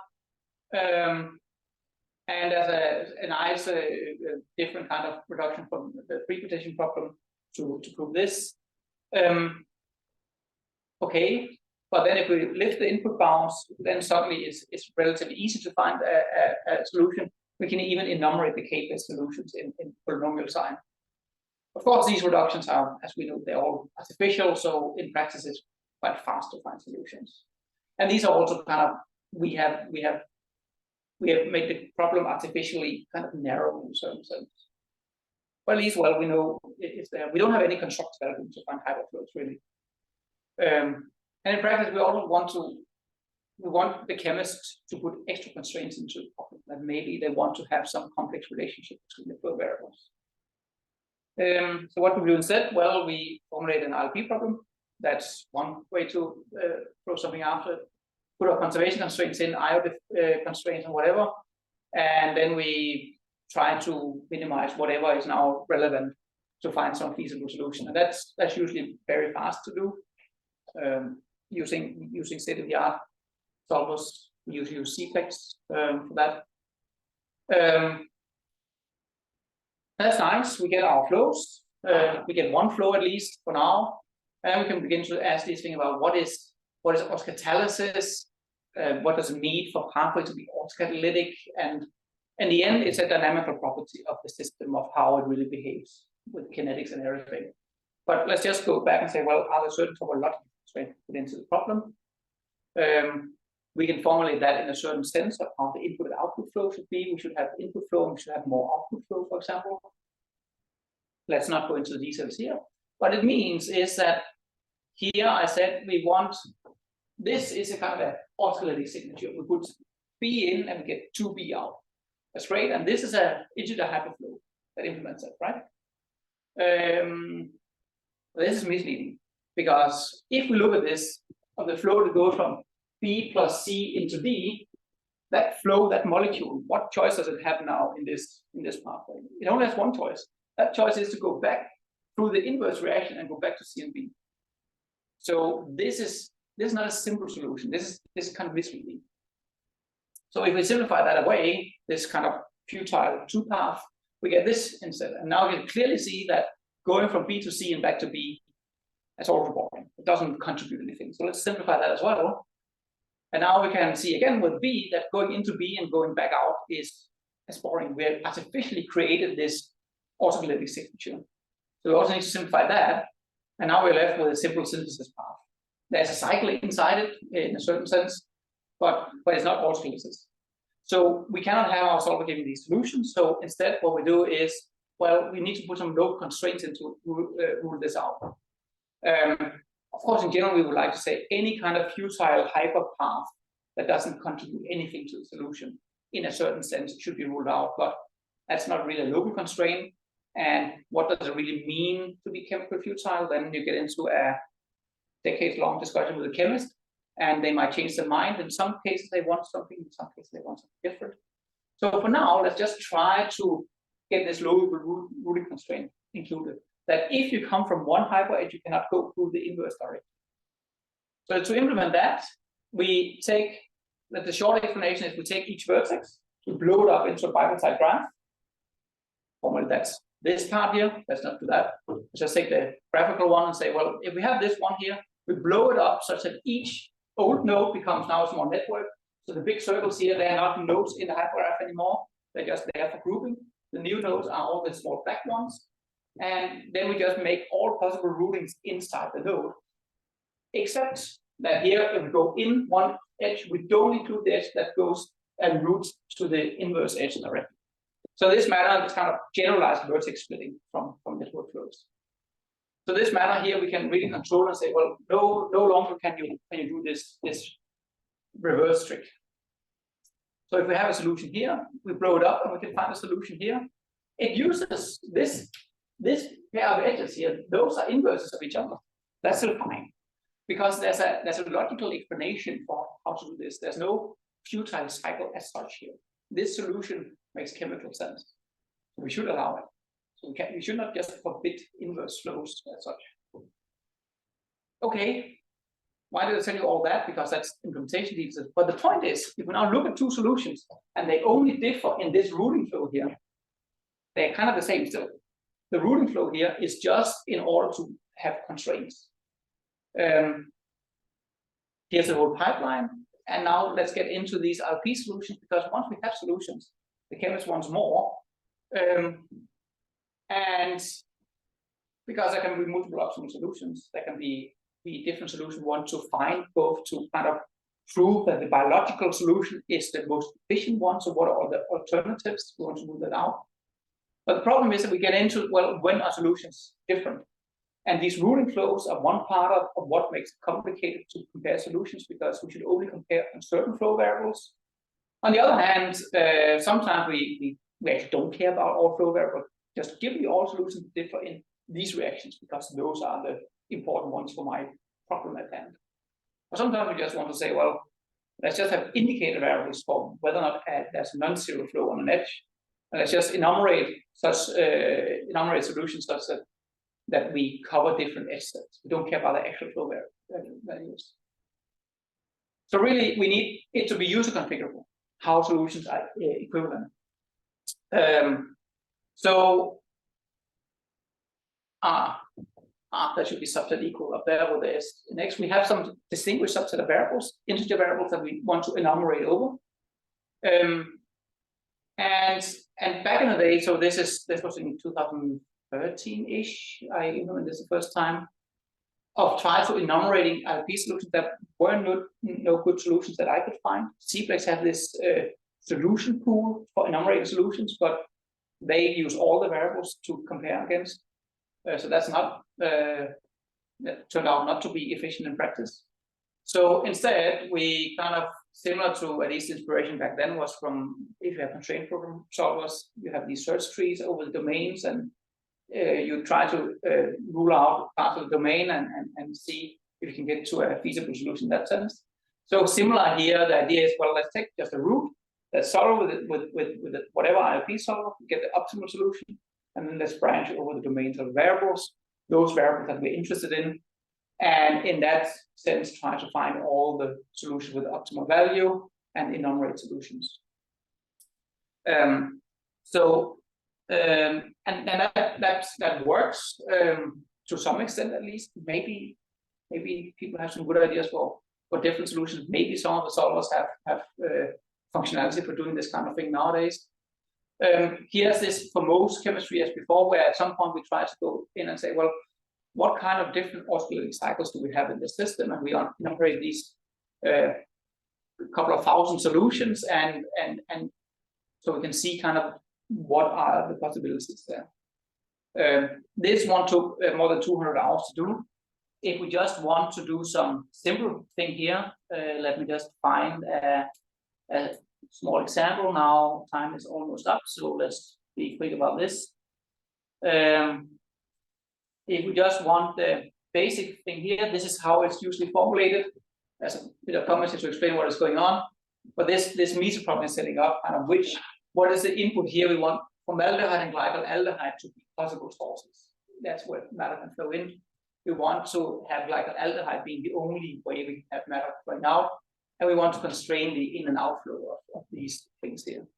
B: And there's a nice different kind of reduction from the pre-partition problem to prove this. Okay, but then if we lift the input bounds, then suddenly it's relatively easy to find a solution. We can even enumerate the k-best solutions in polynomial sign. Of course, these reductions are, as we know, they're all artificial, so in practice it's quite fast to find solutions. And these are also kind of, we have made the problem artificially kind of narrow in certain sense. But at least, well, we know it's there. We don't have any constructive algorithm to find hyperflows really. And in practice, we also want the chemist to put extra constraints into the problem, that maybe they want to have some complex relationship between the flow variables. So what do we do instead? Well, we formulate an ILP problem. That's one way to throw something after it. Put our conservation constraints in, IO constraints and whatever, and then we try to minimize whatever is now relevant to find some feasible solution. And that's usually very fast to do. Using state-of-the-art solvers, we usually use CPEX for that. That's nice. We get our flows. We get one flow at least for now, and we can begin to ask these things about what is oscatalysis, what does it mean for pathway to be oscatalytic, and In the end, it's a dynamical property of the system of how it really behaves with kinetics and everything. But let's just go back and say, well, are there certain topological constraints put into the problem? We can formulate that in a certain sense of how the input and output flow should be. We should have input flow, and we should have more output flow, for example. Let's not go into the details here. What it means is that here I said we want, this is a kind of an oscillating signature. We put B in and we get 2B out. That's great. And this is a integer hyperflow that implements it, right? This is misleading, because if we look at this, of the flow to go from B plus C into D, that flow, that molecule, what choice does it have now in this pathway? It only has one choice. That choice is to go back through the inverse reaction and go back to C and B. So this is not a simple solution. This is kind of misleading. So if we simplify that away, this kind of futile two-path, we get this instead. And now we can clearly see that going from B to C and back to B, that's also boring. It doesn't contribute anything. So let's simplify that as well. And now we can see again with B that going into B and going back out is as boring. We have artificially created this oscillating signature. So we also need to simplify that. And now we're left with a simple synthesis path. There's a cycle inside it in a certain sense, but it's not autosynthesis. So we cannot have our solver giving these solutions. So instead, what we do is, well, we need to put some local constraints in to rule this out. Of course, in general, we would like to say any kind of futile hyperpath that doesn't contribute anything to the solution in a certain sense should be ruled out, but that's not really a local constraint. And what does it really mean to be chemically futile? Then you get into a decades-long discussion with a chemist, and they might change their mind. In some cases, they want something. In some cases, they want something different. So for now, let's just try to get this local ruling constraint included. That if you come from one hyper edge, you cannot go through the inverse direction. So to implement that, we take, the short explanation is we take each vertex, we blow it up into a bipartite graph. Formally, that's this part here. Let's not do that. Let's just take the graphical one and say, well, if we have this one here, we blow it up such that each old node becomes now a small network. So the big circles here, they are not nodes in the hypergraph anymore. They're just there for grouping. The new nodes are all the small black ones. And then we just make all possible routings inside the node. Except that here, if we go in one edge, we don't include the edge that goes and routes to the inverse edge directly. So this manner is kind of generalized vertex splitting from network flows. So this manner here, we can really control and say, well, no longer can you do this reverse trick. So if we have a solution here, we blow it up and we can find a solution here. It uses this pair of edges here. Those are inverses of each other. That's still fine, because there's a logical explanation for how to do this. There's no futile cycle as such here. This solution makes chemical sense. So we should allow it. So we should not just forbid inverse flows as such. Okay, why did I tell you all that? Because that's implementation details. But the point is, if we now look at two solutions and they only differ in this routing flow here, they're kind of the same still. The routing flow here is just in order to have constraints. Here's the whole pipeline. And now let's get into these RP solutions, because once we have solutions, the chemist wants more. And because there can be multiple optimal solutions, there can be different solutions want to find both to kind of prove that the biological solution is the most efficient one. So what are all the alternatives? We want to rule that out. But the problem is that we get into, well, when are solutions different? And these routing flows are one part of what makes it complicated to compare solutions, because we should only compare on certain flow variables. On the other hand, sometimes we actually don't care about all flow variables. Just give me all solutions that differ in these reactions, because those are the important ones for my problem at hand. Or sometimes we just want to say, well, let's just have indicator variables for whether or not there's non-zero flow on an edge. And let's just enumerate solutions such that we cover different edge sets. We don't care about the actual flow values. So really, we need it to be user configurable, how solutions are equivalent. That should be subset equal of variable there is. Next, we have some distinguished subset of variables, integer variables that we want to enumerate over. And back in the day, so this was in 2013-ish, I implemented this the first time, of trying to enumerating ILP solutions. That were no good solutions that I could find. CPLEX had this solution pool for enumerating solutions, but they use all the variables to compare against. So that's not, that turned out not to be efficient in practice. So instead, we kind of, similar to, at least inspiration back then was from, if you have constraint program solvers, you have these search trees over the domains, and you try to rule out parts of the domain and see if you can get to a feasible solution in that sense. So similar here, the idea is, well, let's take just a root, let's solve with whatever ILP solver, get the optimal solution, and then let's branch over the domains of variables, those variables that we're interested in, and in that sense, try to find all the solutions with optimal value and enumerate solutions. And that works to some extent, at least. Maybe people have some good ideas for different solutions. Maybe some of the solvers have functionality for doing this kind of thing nowadays. Here's this for most chemistry as before, where at some point we try to go in and say, well, what kind of different oscillating cycles do we have in the system? And we enumerate these couple of thousand solutions, and so we can see kind of what are the possibilities there. This one took more than 200 hours to do. If we just want to do some simple thing here, let me just find a small example. Now time is almost up, so let's be quick about this. If we just want the basic thing here, this is how it's usually formulated. There's a bit of comments to explain what is going on. But this meter problem is setting up kind of what is the input here we want formaldehyde and glycolaldehyde to be possible sources. That's where matter can flow in. We want to have glycolaldehyde being the only way we have matter right now, and we want to constrain the in and outflow of these things here.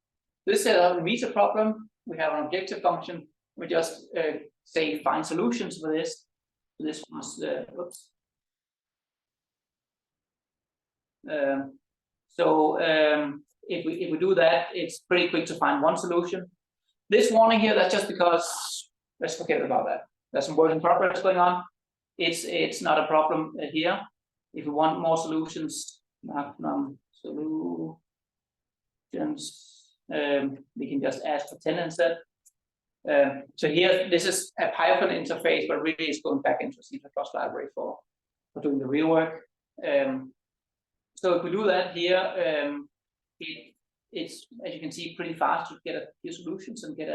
B: This is a meter problem. We have an objective function. We just say find solutions for this. This was oops. If we do that, it's pretty quick to find one solution. This warning here, that's just because, let's forget about that. There's some work in progress going on. It's not a problem here. If we want more solutions, we can just ask for 10 instead. So here, this is a Python interface, but really it's going back into C++ library for doing the real work. So if we do that here, it's, as you can see, pretty fast to get a few solutions and get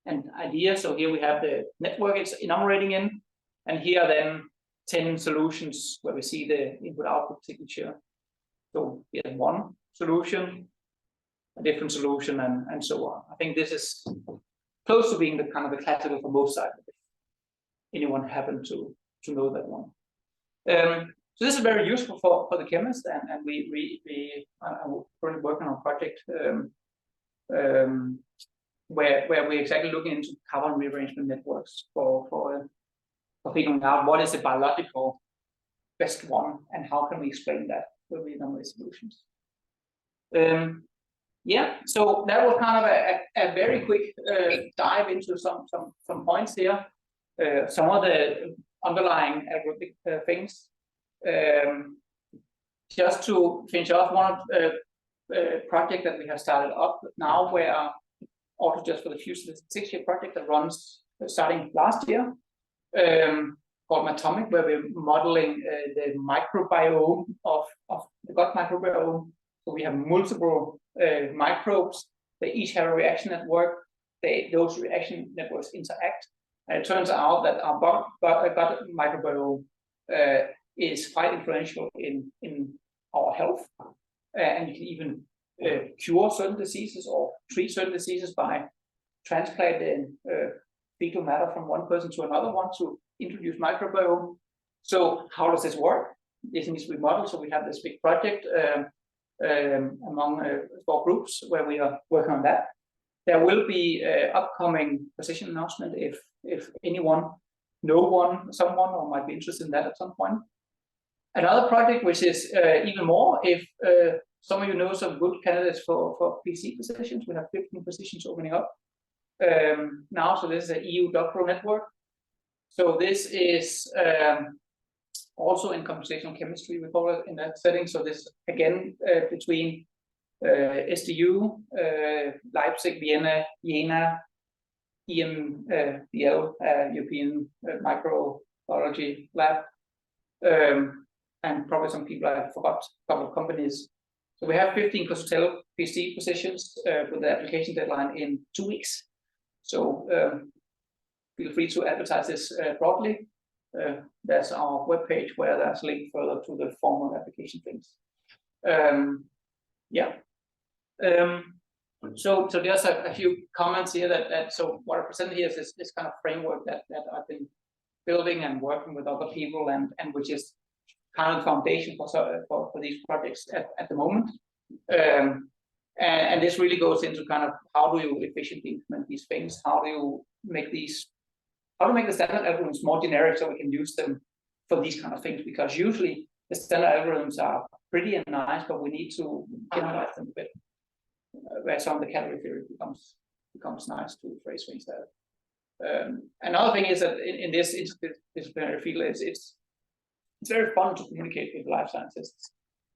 B: an idea. So here we have the network it's enumerating in, and here then 10 solutions where we see the input-output signature. So we have one solution, a different solution, and so on. I think this is close to being the kind of the classical for most sides. If anyone happened to know that one. So this is very useful for the chemist, and we are currently working on a project where we're exactly looking into carbon rearrangement networks for figuring out what is the biological best one and how can we explain that when we enumerate solutions. Yeah, so that was kind of a very quick dive into some points here. Some of the underlying algorithmic things. Just to finish off, one project that we have started up now, where also just for the future 6-year project that runs starting last year, called Atomic, where we're modeling the microbiome of the gut microbiome. So we have multiple microbes. They each have a reaction network. Those reaction networks interact, and it turns out that our gut microbiome is quite influential in our health, and you can even cure certain diseases or treat certain diseases by transplanting fecal matter from one person to another one to introduce microbiome. So how does this work? This needs to be modeled. So we have this big project among 4 groups where we are working on that. There will be an upcoming position announcement if anyone someone or might be interested in that at some point. Another project which is even more, if some of you know some good candidates for PC positions. We have 15 positions opening up now. So this is an EU doctoral network. So this is also in computational chemistry, we call it in that setting. So this again between SDU, Leipzig, Vienna, Jena, EMBL, European Microbiology Lab, and probably some people I forgot, a couple of companies. So we have 15 Costello PC positions with the application deadline in 2 weeks. So feel free to advertise this broadly. There's our webpage where there's a link further to the formal application things. Yeah. So there's a few comments here that so what I presented here is this kind of framework that I've been building and working with other people and which is kind of the foundation for these projects at the moment. And this really goes into kind of how do you efficiently implement these things? How do you make the standard algorithms more generic so we can use them for these kind of things? Because usually the standard algorithms are pretty and nice, but we need to generalize them a bit, where some of the category theory becomes nice to phrase things there. Another thing is that in this interdisciplinary field, it's very fun to communicate with life scientists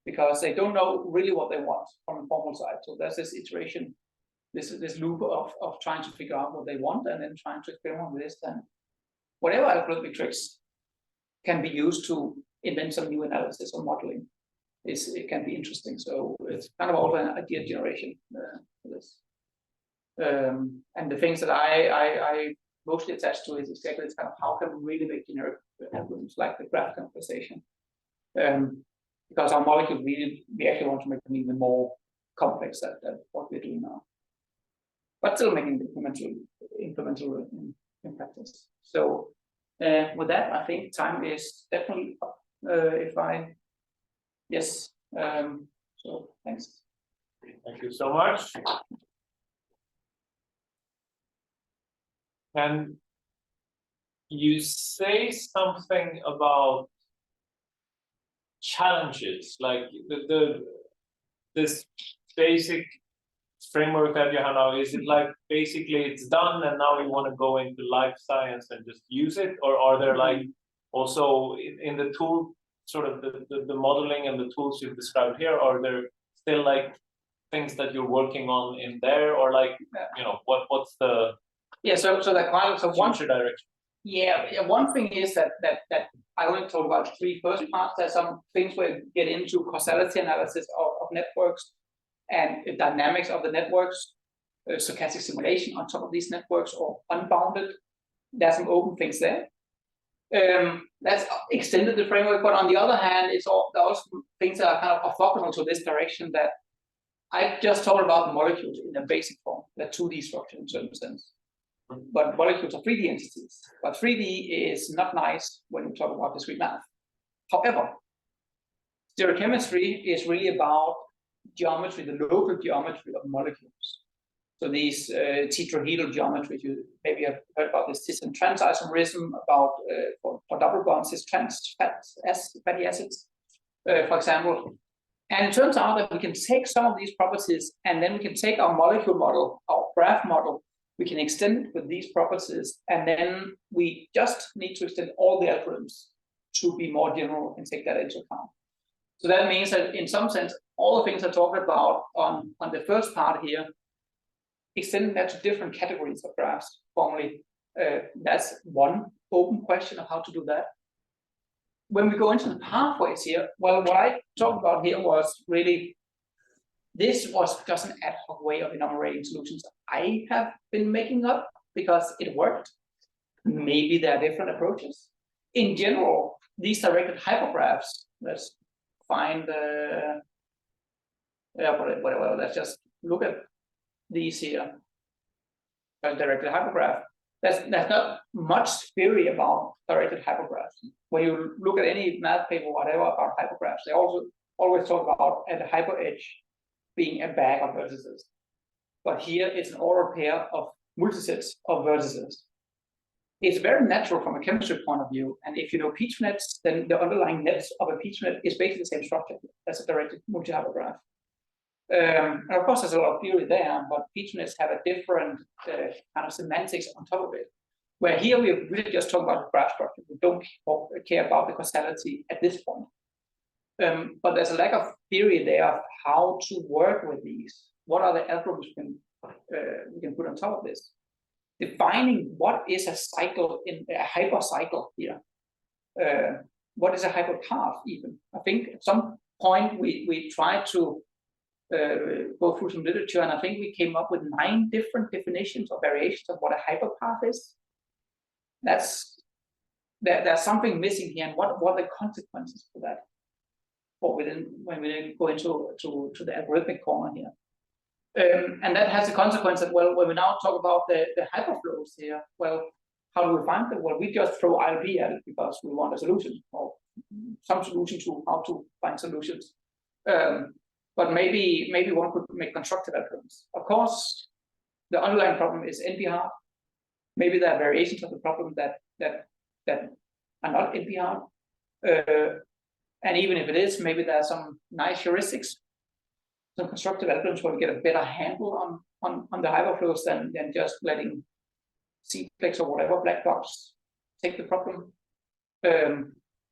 B: because they don't know really what they want from the formal side. So there's this iteration, this loop of trying to figure out what they want and then trying to experiment with this. And whatever algorithmic tricks can be used to invent some new analysis or modeling, it can be interesting. So it's kind of also an idea generation for this. And the things that I mostly attached to is exactly this kind of how can we really make generic algorithms like the graph conversation. Because our molecule we actually want to make them even more complex than what we're doing now, but still making it implementable in practice. So with that, I think time is definitely up. Yes. So thanks.
A: Thank you so much. And you say something about challenges, like this basic framework that you have now. Is it like basically it's done and now we want to go into life science and just use it, or are there like also in the tool sort of the modeling and the tools you've described here, are there still like things that you're working on in there, or like what's the future direction?
B: Yeah, one thing is that I only talk about 3 first parts. There's some things where you get into causality analysis of networks and the dynamics of the networks, stochastic simulation on top of these networks, or unbounded. There's some open things there. That's extended the framework, but on the other hand, it's also things that are kind of orthogonal to this direction that I just talked about molecules in a basic form, the 2D structure in certain sense. But molecules are 3D entities. But 3D is not nice when you talk about discrete math. However, stereochemistry is really about geometry, the local geometry of molecules. So these tetrahedral geometries, you maybe have heard about this cis and trans isomerism, about for double bonds, cis trans fatty acids, for example. And it turns out that we can take some of these properties and then we can take our molecule model, our graph model, we can extend with these properties, and then we just need to extend all the algorithms to be more general and take that into account. So that means that in some sense, all the things I talked about on the first part here, extending that to different categories of graphs formally, that's one open question of how to do that. When we go into the pathways here, well, what I talked about here was really, this was just an ad hoc way of enumerating solutions I have been making up because it worked. Maybe there are different approaches. In general, these directed hypergraphs, let's find whatever, let's just look at these here. Directed hypergraph. There's not much theory about directed hypergraphs. When you look at any math paper, whatever, about hypergraphs, they also always talk about at the hyper edge being a bag of vertices. But here it's an ordered pair of multisets of vertices. It's very natural from a chemistry point of view. And if you know Petri nets, then the underlying nets of a Petri net is basically the same structure as a directed multi-hypergraph. And of course, there's a lot of theory there, but featureness have a different kind of semantics on top of it. Where here we're really just talking about the graph structure. We don't care about the causality at this point. But there's a lack of theory there of how to work with these. What are the algorithms we can put on top of this? Defining what is a cycle in a hypercycle here. What is a hyperpath even? I think at some point we tried to go through some literature, and I think we came up with 9 different definitions or variations of what a hyperpath is. There's something missing here, and what are the consequences for that? When we then go into the algorithmic corner here. And that has the consequence that, well, when we now talk about the hyperflows here, well, how do we find them? Well, we just throw ILP at it because we want a solution or some solution to how to find solutions. But maybe one could make constructive algorithms. Of course, the underlying problem is NP-hard. Maybe there are variations of the problem that are not NP-hard. And even if it is, maybe there are some nice heuristics, some constructive algorithms where we get a better handle on the hyperflows than just letting C-plex or whatever black box take the problem.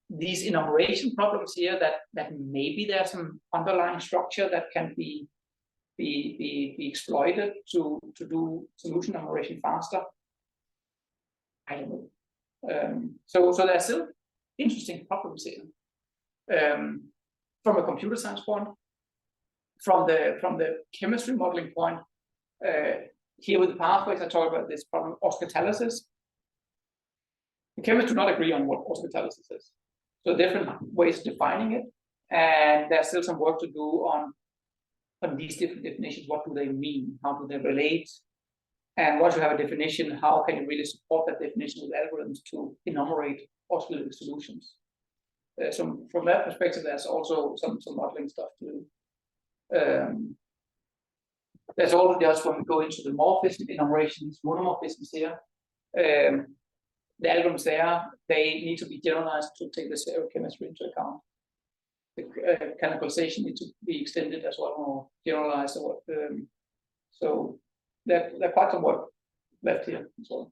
B: These enumeration problems here that maybe there's some underlying structure that can be exploited to do solution enumeration faster. I don't know. So there's still interesting problems here. From a computer science point, from the chemistry modeling point, here with the pathways, I talk about this problem of oscatalysis. The chemists do not agree on what oscatalysis is. So different ways of defining it, and there's still some work to do on these different definitions. What do they mean? How do they relate? And once you have a definition, how can you really support that definition with algorithms to enumerate oscillating solutions? So from that perspective, there's also some modeling stuff to do. There's also just when we go into the morphism enumerations, monomorphisms here, the algorithms there, they need to be generalized to take the stereochemistry into account. The canonicalization needs to be extended as well, or generalized. So there are quite some work left here as well.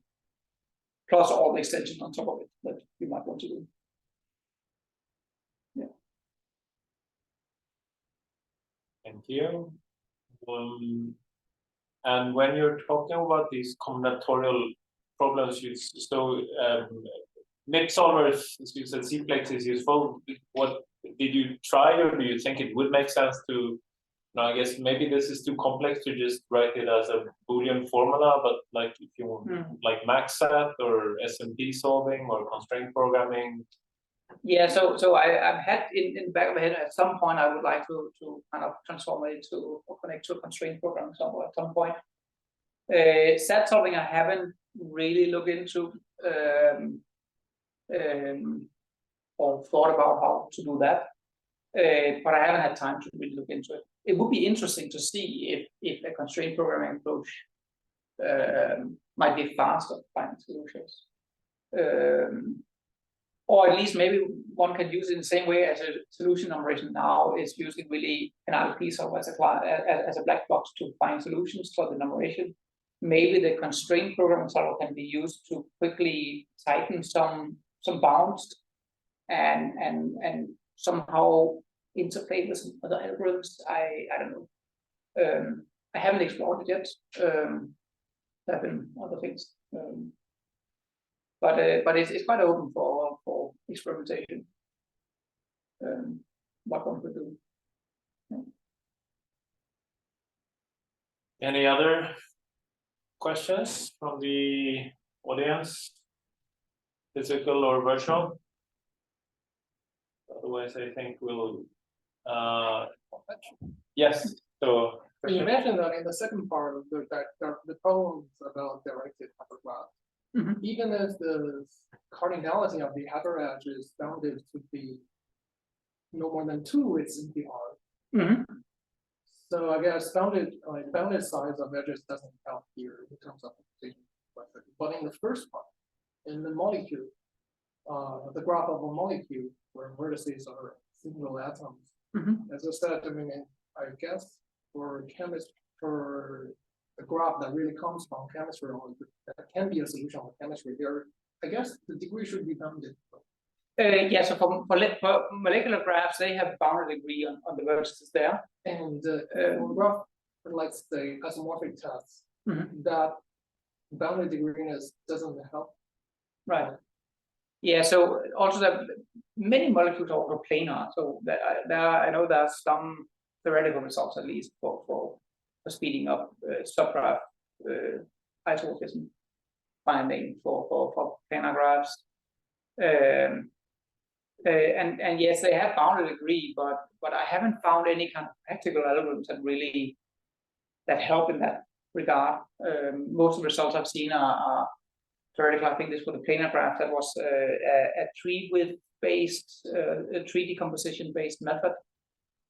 B: Plus all the extensions on top of it that you might want to do. Yeah.
A: Thank you. And when you're talking about these combinatorial problems, MIP solvers, as you said, C-plex is useful. What did you try, or do you think it would make sense to? I guess maybe this is too complex to just write it as a Boolean formula, but like if you want, like MaxSat or SMP solving or constraint programming.
B: Yeah, so I've had in the back of my head at some point I would like to kind of transform it into or connect to a constraint program somewhere at some point. SAT solving I haven't really looked into or thought about how to do that, but I haven't had time to really look into it. It would be interesting to see if a constraint programming approach might be faster to find solutions. Or at least maybe one can use it in the same way as a solution enumeration now is using really an ILP solver as a black box to find solutions for the enumeration. Maybe the constraint programming solver can be used to quickly tighten some bounds and somehow interplay with some other algorithms. I don't know. I haven't explored it yet. There have been other things. But it's quite open for experimentation. What one could do. Yeah.
A: Any other questions from the audience, physical or virtual? Otherwise, I think we'll. Yes. So.
C: You mentioned that in the second part of the problems about directed hypergraph. Even if the cardinality of the hypergraph is bounded to be no more than 2, it's NP-hard. So I guess bounded size of edges doesn't count here in terms of computation. But in the first part, in the molecule, the graph of a molecule where vertices are single atoms, as I said, I guess for chemistry, for a graph that really comes from chemistry, or that can be a solution of chemistry, there, I guess the degree should be bounded.
B: Yeah, so for molecular graphs, they have bounded degree on the vertices there.
C: And for graph, like the isomorphic tests, that bounded degreeness doesn't help.
B: Right. Yeah, so also the many molecules are also planar. So I know there are some theoretical results at least for speeding up subgraph isomorphism finding for planar graphs. And yes, they have bounded degree, but I haven't found any kind of practical algorithms that help in that regard. Most of the results I've seen are theoretical. I think this for the planar graph that was a tree width based, a tree decomposition based method,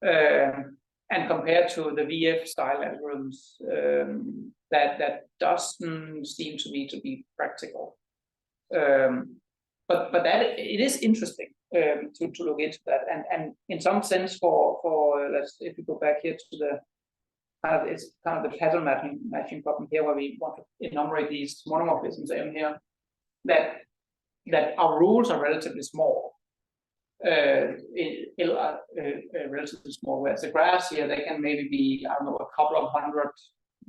B: and compared to the VF style algorithms, that doesn't seem to me to be practical. But that it is interesting to look into that, and in some sense for let's, if we go back here to the it's kind of the pattern matching problem here, where we want to enumerate these monomorphisms in here, that our rules are relatively small, relatively small, whereas the graphs here, they can maybe be, I don't know, a couple of hundred,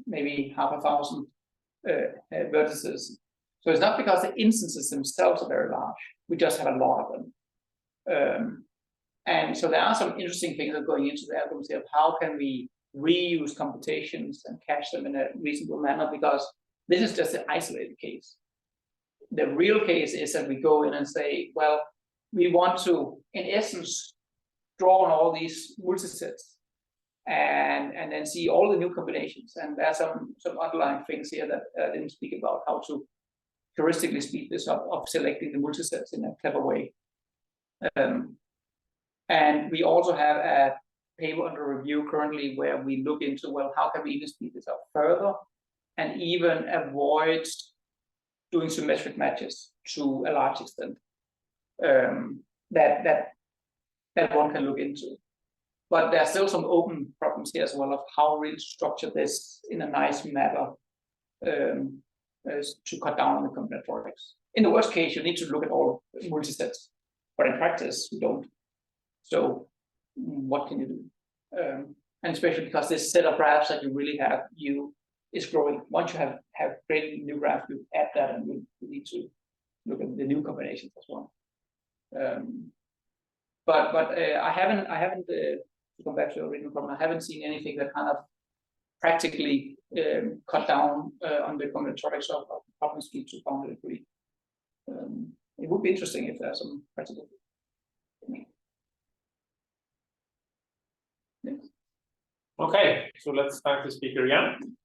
B: maybe half a thousand vertices. So it's not because the instances themselves are very large, we just have a lot of them. And so there are some interesting things that are going into the algorithms here of how can we reuse computations and cache them in a reasonable manner, because this is just an isolated case. The real case is that we go in and say, well, we want to, in essence, draw on all these multisets and then see all the new combinations. And there are some underlying things here that I didn't speak about, how to heuristically speed this up of selecting the multisets in a clever way. And we also have a paper under review currently where we look into, well, how can we even speed this up further and even avoid doing symmetric matches to a large extent, that one can look into. But there are still some open problems here as well of how really to structure this in a nice manner to cut down on the combinatorics. In the worst case, you need to look at all multisets, but in practice, you don't. So what can you do? And especially because this set of graphs that you really have, is growing. Once you have created a new graph, you add that, and you need to look at the new combinations as well. But I haven't to come back to your original problem. I haven't seen anything that kind of practically cut down on the combinatorics of problem speed to bounded degree. It would be interesting if there's some practical. Yes.
A: Okay, so let's thank the speaker again.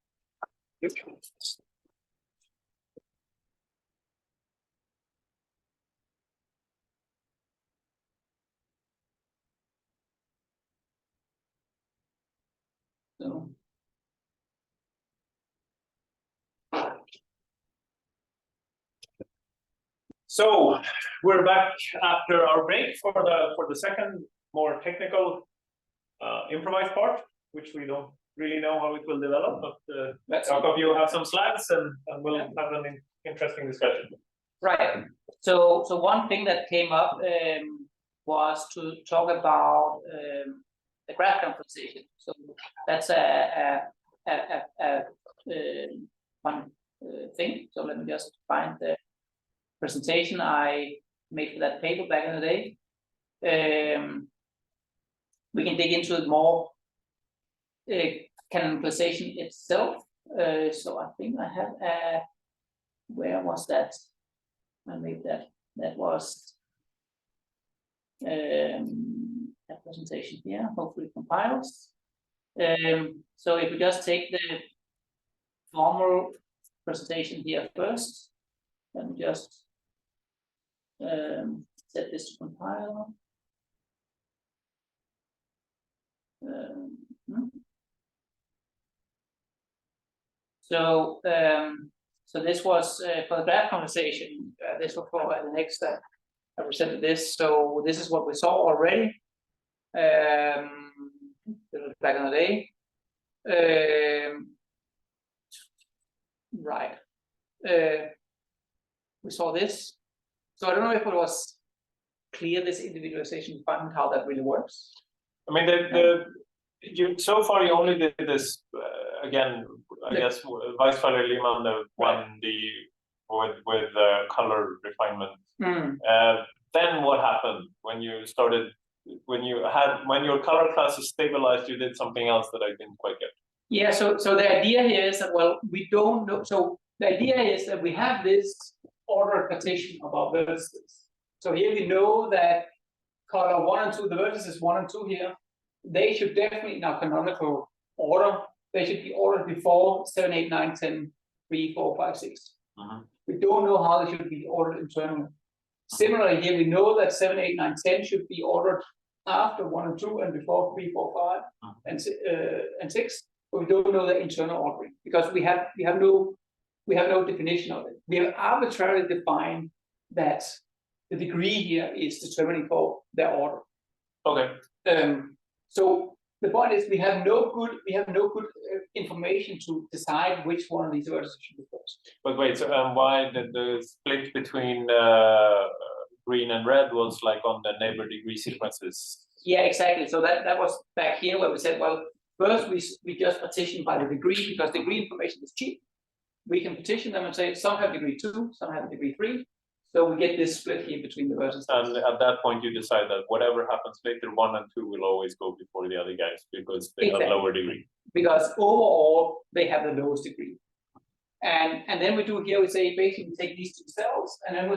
A: So we're back after our break for the second, more technical, improvised part, which we don't really know how it will develop. But Jakob, you have some slides, and we'll have an interesting discussion.
B: Right. So one thing that came up was to talk about the graph compensation. So that's a fun thing. So let me just find the presentation I made for that paper back in the day. We can dig into it more. Canonicalization itself. So I think I have a. Where was that? I made that. That was that presentation here. Hopefully it compiles. So if we just take the formal presentation here first, let me just set this to compile. So this was for the graph conversation. This was for the next step. I presented this. So this is what we saw already back in the day. Right. We saw this. So I don't know if it was clear, this individualization refinement, how that really works.
A: I mean, so far you only did this again. I guess Weisfeiler-Lehmann, the one with color refinement. Then what happened when you started? When your color class is stabilized, you did something else that I didn't quite get.
B: Yeah. So the idea here is that, well, we don't know. So the idea is that we have this ordered partition of our vertices. So here we know that color 1 and 2, the vertices 1 and 2 here, they should definitely, now canonical order, they should be ordered before 7, 8, 9, 10, 3, 4, 5, 6. We don't know how they should be ordered internally. Similarly, here we know that 7, 8, 9, 10 should be ordered after 1 and 2 and before 3, 4, 5, and 6. But we don't know the internal ordering because we have no definition of it. We have arbitrarily defined that the degree here is determining for their order. Okay. So the point is we have no good information to decide which one of these vertices should be first.
A: But wait, so why the split between green and red was like on the neighbor degree sequences?
B: Yeah, exactly. So that was back here where we said, well, first we just partition by the degree because degree information is cheap. We can partition them and say some have degree 2, some have degree 3. So we get this split here between the vertices.
A: And at that point, you decide that whatever happens later, 1 and 2 will always go before the other guys because they have lower degree.
B: Because overall, they have the lowest degree. And then we do here, we say basically we take these two cells, and then we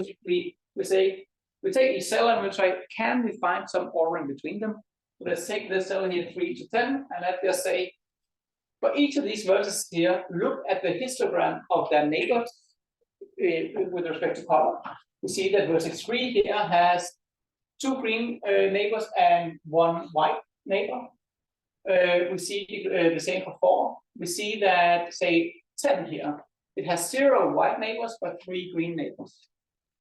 B: say we take each cell and we try, can we find some ordering between them? So let's take this cell here 3 to 10, and let's just say for each of these vertices here, look at the histogram of their neighbors with respect to color. We see that vertex 3 here has 2 green neighbors and 1 white neighbor. We see the same for 4. We see that, say, 10 here, it has 0 white neighbors but 3 green neighbors.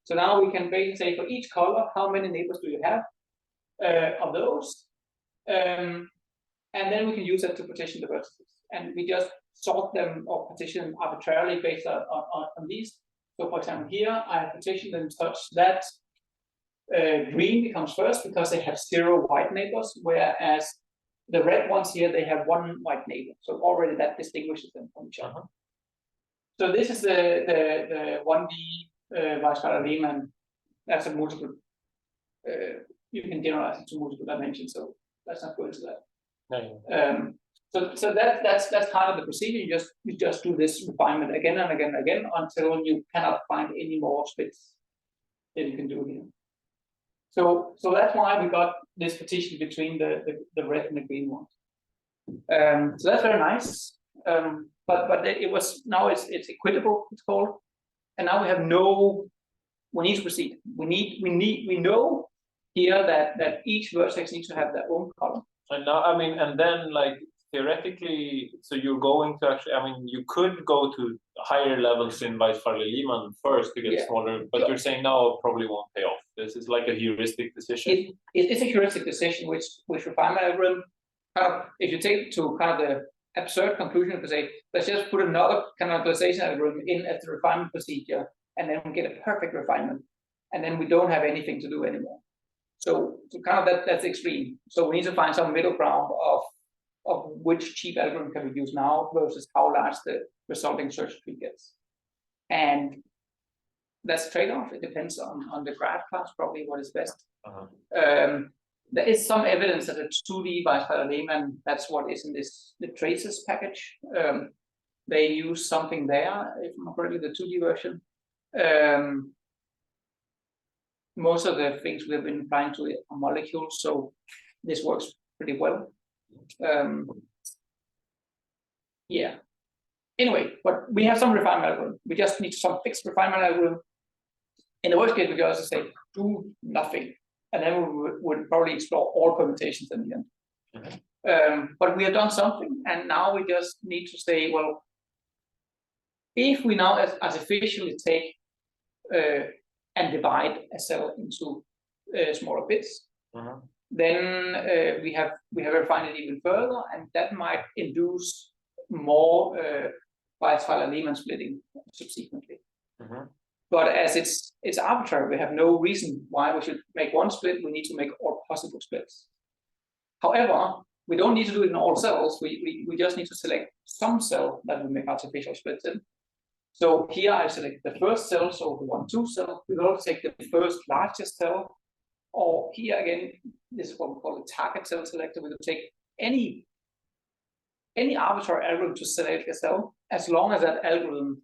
B: So now we can basically say for each color, how many neighbors do you have of those? And then we can use that to partition the vertices. And we just sort them or partition them arbitrarily based on these. So for example, here I have partitioned them such that green becomes first because they have 0 white neighbors, whereas the red ones here, they have 1 white neighbor. So already that distinguishes them from each other. So this is the 1D Weisfeiler-Lehmann. That's a multiple. You can generalize it to multiple dimensions. So let's not go into that.
A: No.
B: So that's kind of the procedure. You just do this refinement again and again and again until you cannot find any more splits that you can do here. So that's why we got this partition between the red and the green ones. So that's very nice. But it was now it's equitable, it's called, and now we have we need to proceed. We know here that each vertex needs to have their own column.
A: And now, I mean, and then like theoretically, so you're going to actually, I mean, you could go to higher levels in Weisfeiler-Lehmann first to get smaller, but you're saying now it probably won't pay off. This is like a heuristic decision.
B: It's a heuristic decision, which refinement algorithm kind of, if you take to kind of the absurd conclusion to say, let's just put another canonicalization algorithm in as the refinement procedure, and then we get a perfect refinement, and then we don't have anything to do anymore. So kind of that's extreme. So we need to find some middle ground of which cheap algorithm can we use now versus how large the resulting search tree gets. And that's a trade-off. It depends on the graph class, probably what is best. There is some evidence that a 2D Weisfeiler-Lehmann, that's what is in the traces package. They use something there, if I'm correctly, the 2D version. Most of the things we've been applying to it are molecules, so this works pretty well. Yeah. Anyway, but we have some refinement algorithm. We just need some fixed refinement algorithm. In the worst case, we can also say do nothing, and then we would probably explore all permutations in the end. But we have done something, and now we just need to say, well, if we now artificially take and divide a cell into smaller bits, then we have refined it even further, and that might induce more Weisweiler Lehmann splitting subsequently. But as it's arbitrary, we have no reason why we should make one split. We need to make all possible splits. However, we don't need to do it in all cells. We just need to select some cell that we make artificial splits in. So here I select the first cell, so the 1, 2 cell. We will also take the first largest cell. Or here again, this is what we call a target cell selector. We will take any arbitrary algorithm to select a cell, as long as that algorithm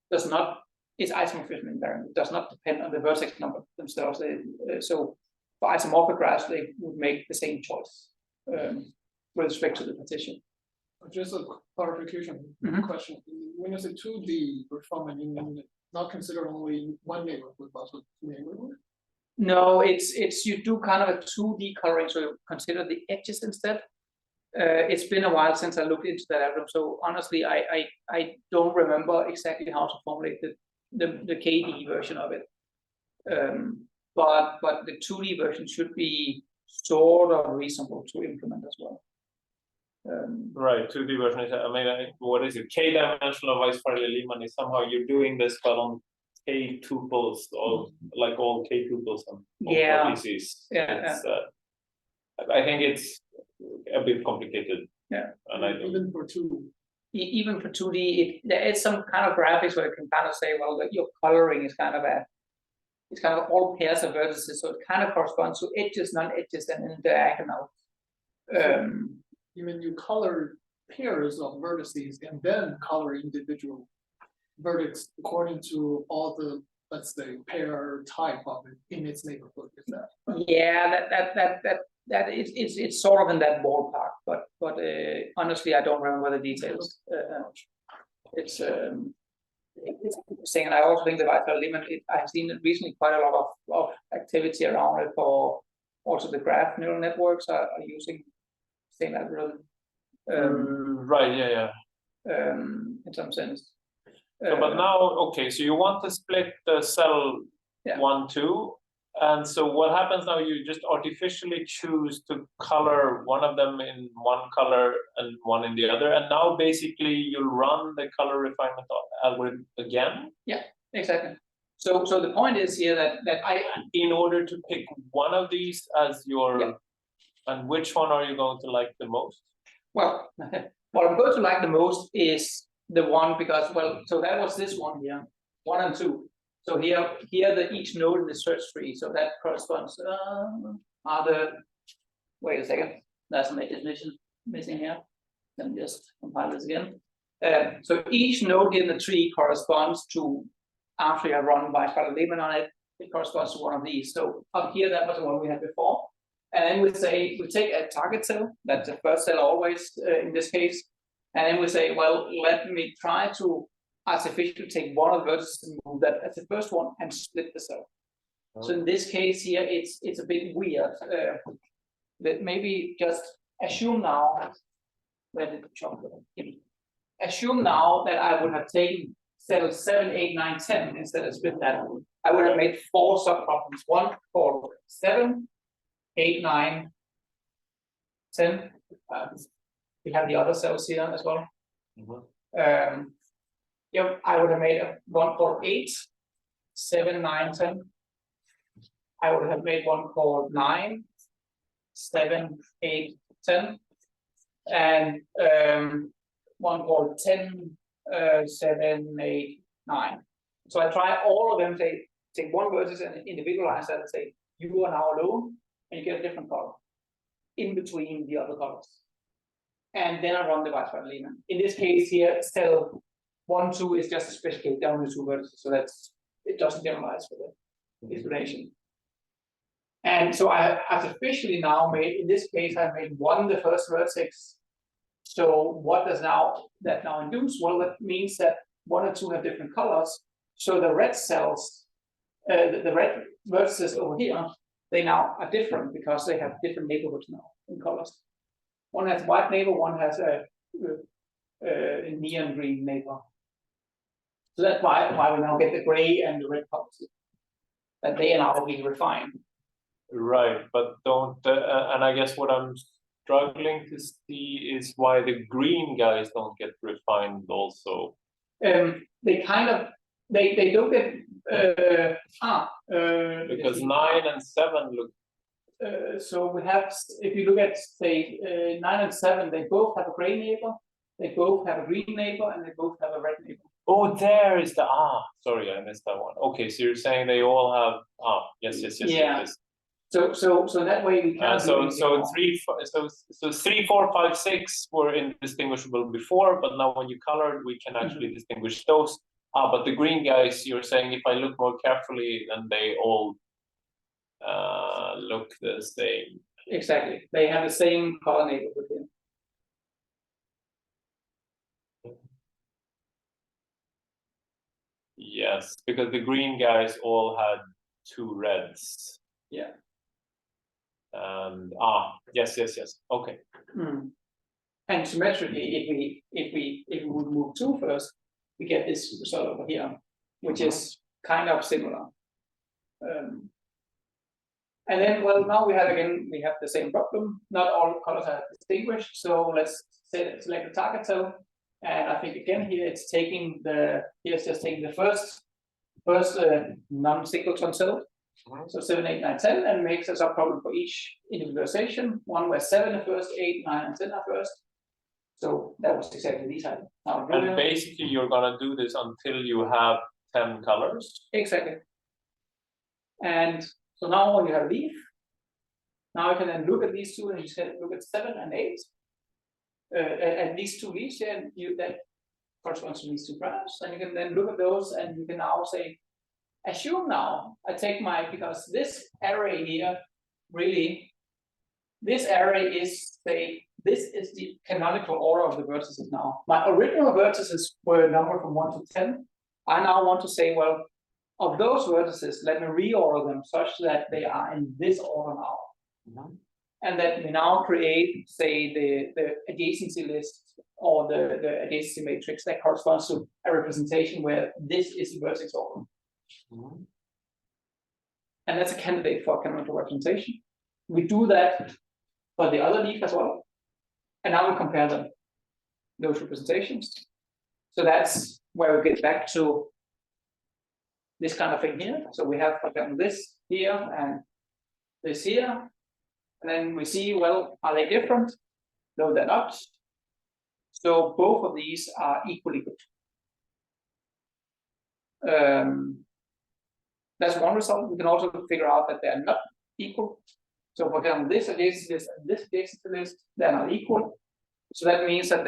B: does not, it's isomorphism invariant. It does not depend on the vertex number themselves. So for isomorphic graphs, they would make the same choice with respect to the partition.
C: Just a clarification question. When you say 2D reform, you mean not consider only one neighborhood, but also two neighborhoods?
B: No, it's you do kind of a 2D coloring, so you consider the edges instead. It's been a while since I looked into that algorithm, so honestly, I don't remember exactly how to formulate the KD version of it. But the 2D version should be sort of reasonable to implement as well.
A: Right, 2D version is, I mean, what is it? K-dimensional Weisweiler Lehmann is somehow you're doing this, but on K tuples, or like all K tuples on vertices.
B: Yeah.
A: I think it's a bit complicated.
B: Yeah.
A: And I
C: even for 2D.
B: Even for 2D, there is some kind of graphics where you can kind of say, well, your coloring is kind of all pairs of vertices, so it kind of corresponds to edges, non-edges, and then diagonal.
C: Even you color pairs of vertices and then color individual vertex according to all the, let's say, pair type of it in its neighborhood. Is that right?
B: Yeah, that it's sort of in that ballpark, but honestly, I don't remember the details. It's interesting, and I also think the Weisweiler Lehmann, I've seen recently quite a lot of activity around it for also the graph neural networks are using same algorithm.
A: Right, yeah.
B: In some sense.
A: So, but now, okay, so you want to split the cell 1, 2, and so what happens now? You just artificially choose to color one of them in one color and one in the other, and now basically you'll run the color refinement algorithm again.
B: Yeah, exactly. So the point is here that
A: in order to pick one of these as your, and which one are you going to like the most?
B: Well, what I'm going to like the most is the one, because, well, so that was this one here, 1 and 2. So here each node in the search tree, so that corresponds are the, wait a second, there's some definition missing here. Let me just compile this again. So each node in the tree corresponds to, after you have run Weisweiler Lehmann on it, it corresponds to one of these. So up here, that was the one we had before. And then we say, we take a target cell, that's the first cell always in this case. And then we say, well, let me try to artificially take one of the vertices and move that as the first one and split the cell. So in this case here, it's a bit weird. That maybe just assume now, assume now that I would have taken cells 7, 8, 9, 10 instead of split that. I would have made 4 subproblems. One called 7, 8, 9, 10. We have the other cells here as well. I would have made one called 8, 7, 9, 10. I would have made one called 9, 7, 8, 10. And one called 10, 7, 8, 9. So I try all of them, take one vertex and individualize that and say, you are now alone, and you get a different color in between the other colors. And then I run the Weisweiler Lehmann. In this case here, cell 1, 2 is just a special case, there are only 2 vertices, so it doesn't generalize for the explanation. And so I artificially now made, in this case, I made 1 the first vertex. So what does that now induce? Well, that means that 1 and 2 have different colors. So the red cells, the red vertices over here, they now are different because they have different neighborhoods now in colors. One has white neighbor, one has a neon green neighbor. So that's why we now get the gray and the red colors. That they are now being refined.
A: Right, but don't, and I guess what I'm struggling to see is why the green guys don't get refined also.
B: They kind of they don't get
A: because 9 and 7 look.
B: So we have, if you look at say 9 and 7, they both have a gray neighbor, they both have a green neighbor, and they both have a red neighbor.
A: Oh, there is the sorry, I missed that one. Okay, so you're saying they all have yes.
B: So that way we can.
A: So 3, 4, 5, 6 were indistinguishable before, but now when you colored, we can actually distinguish those. But the green guys, you're saying if I look more carefully, then they all look the same.
B: Exactly, they have the same color neighborhood here.
A: Yes, because the green guys all had 2 reds.
B: Yeah.
A: And yes. Okay.
B: And symmetrically, if we would move 2 first, we get this result over here, which is kind of similar. And then, well, now we have the same problem. Not all colors are distinguished. So let's select the target cell. And I think again here it's taking the first non-singleton cell. So 7, 8, 9, 10, and makes a subproblem for each individualization. One where 7 are first, 8, 9, and 10 are first. So that was exactly these items.
A: And basically you're gonna do this until you have 10 colors.
B: Exactly. And so now when you have a leaf, now you can then look at these 2 and you can look at 7 and 8. At these 2 leaves here, and that corresponds to these 2 graphs, and you can then look at those and you can now say, assume now I take because this array here this array is this is the canonical order of the vertices now. My original vertices were numbered from 1 to 10. I now want to say, well, of those vertices, let me reorder them such that they are in this order now. And that we now create, say, the adjacency list or the adjacency matrix that corresponds to a representation where this is the vertex order. And that's a candidate for a canonical representation. We do that for the other leaf as well. And now we compare them, those representations. So that's where we get back to this kind of thing here. So we have, for example, this here and this here. And then we see, well, are they different? No, they're not. So both of these are equally good. That's one result. We can also figure out that they're not equal. So for example, this adjacency list and this adjacency list, they're not equal. So that means that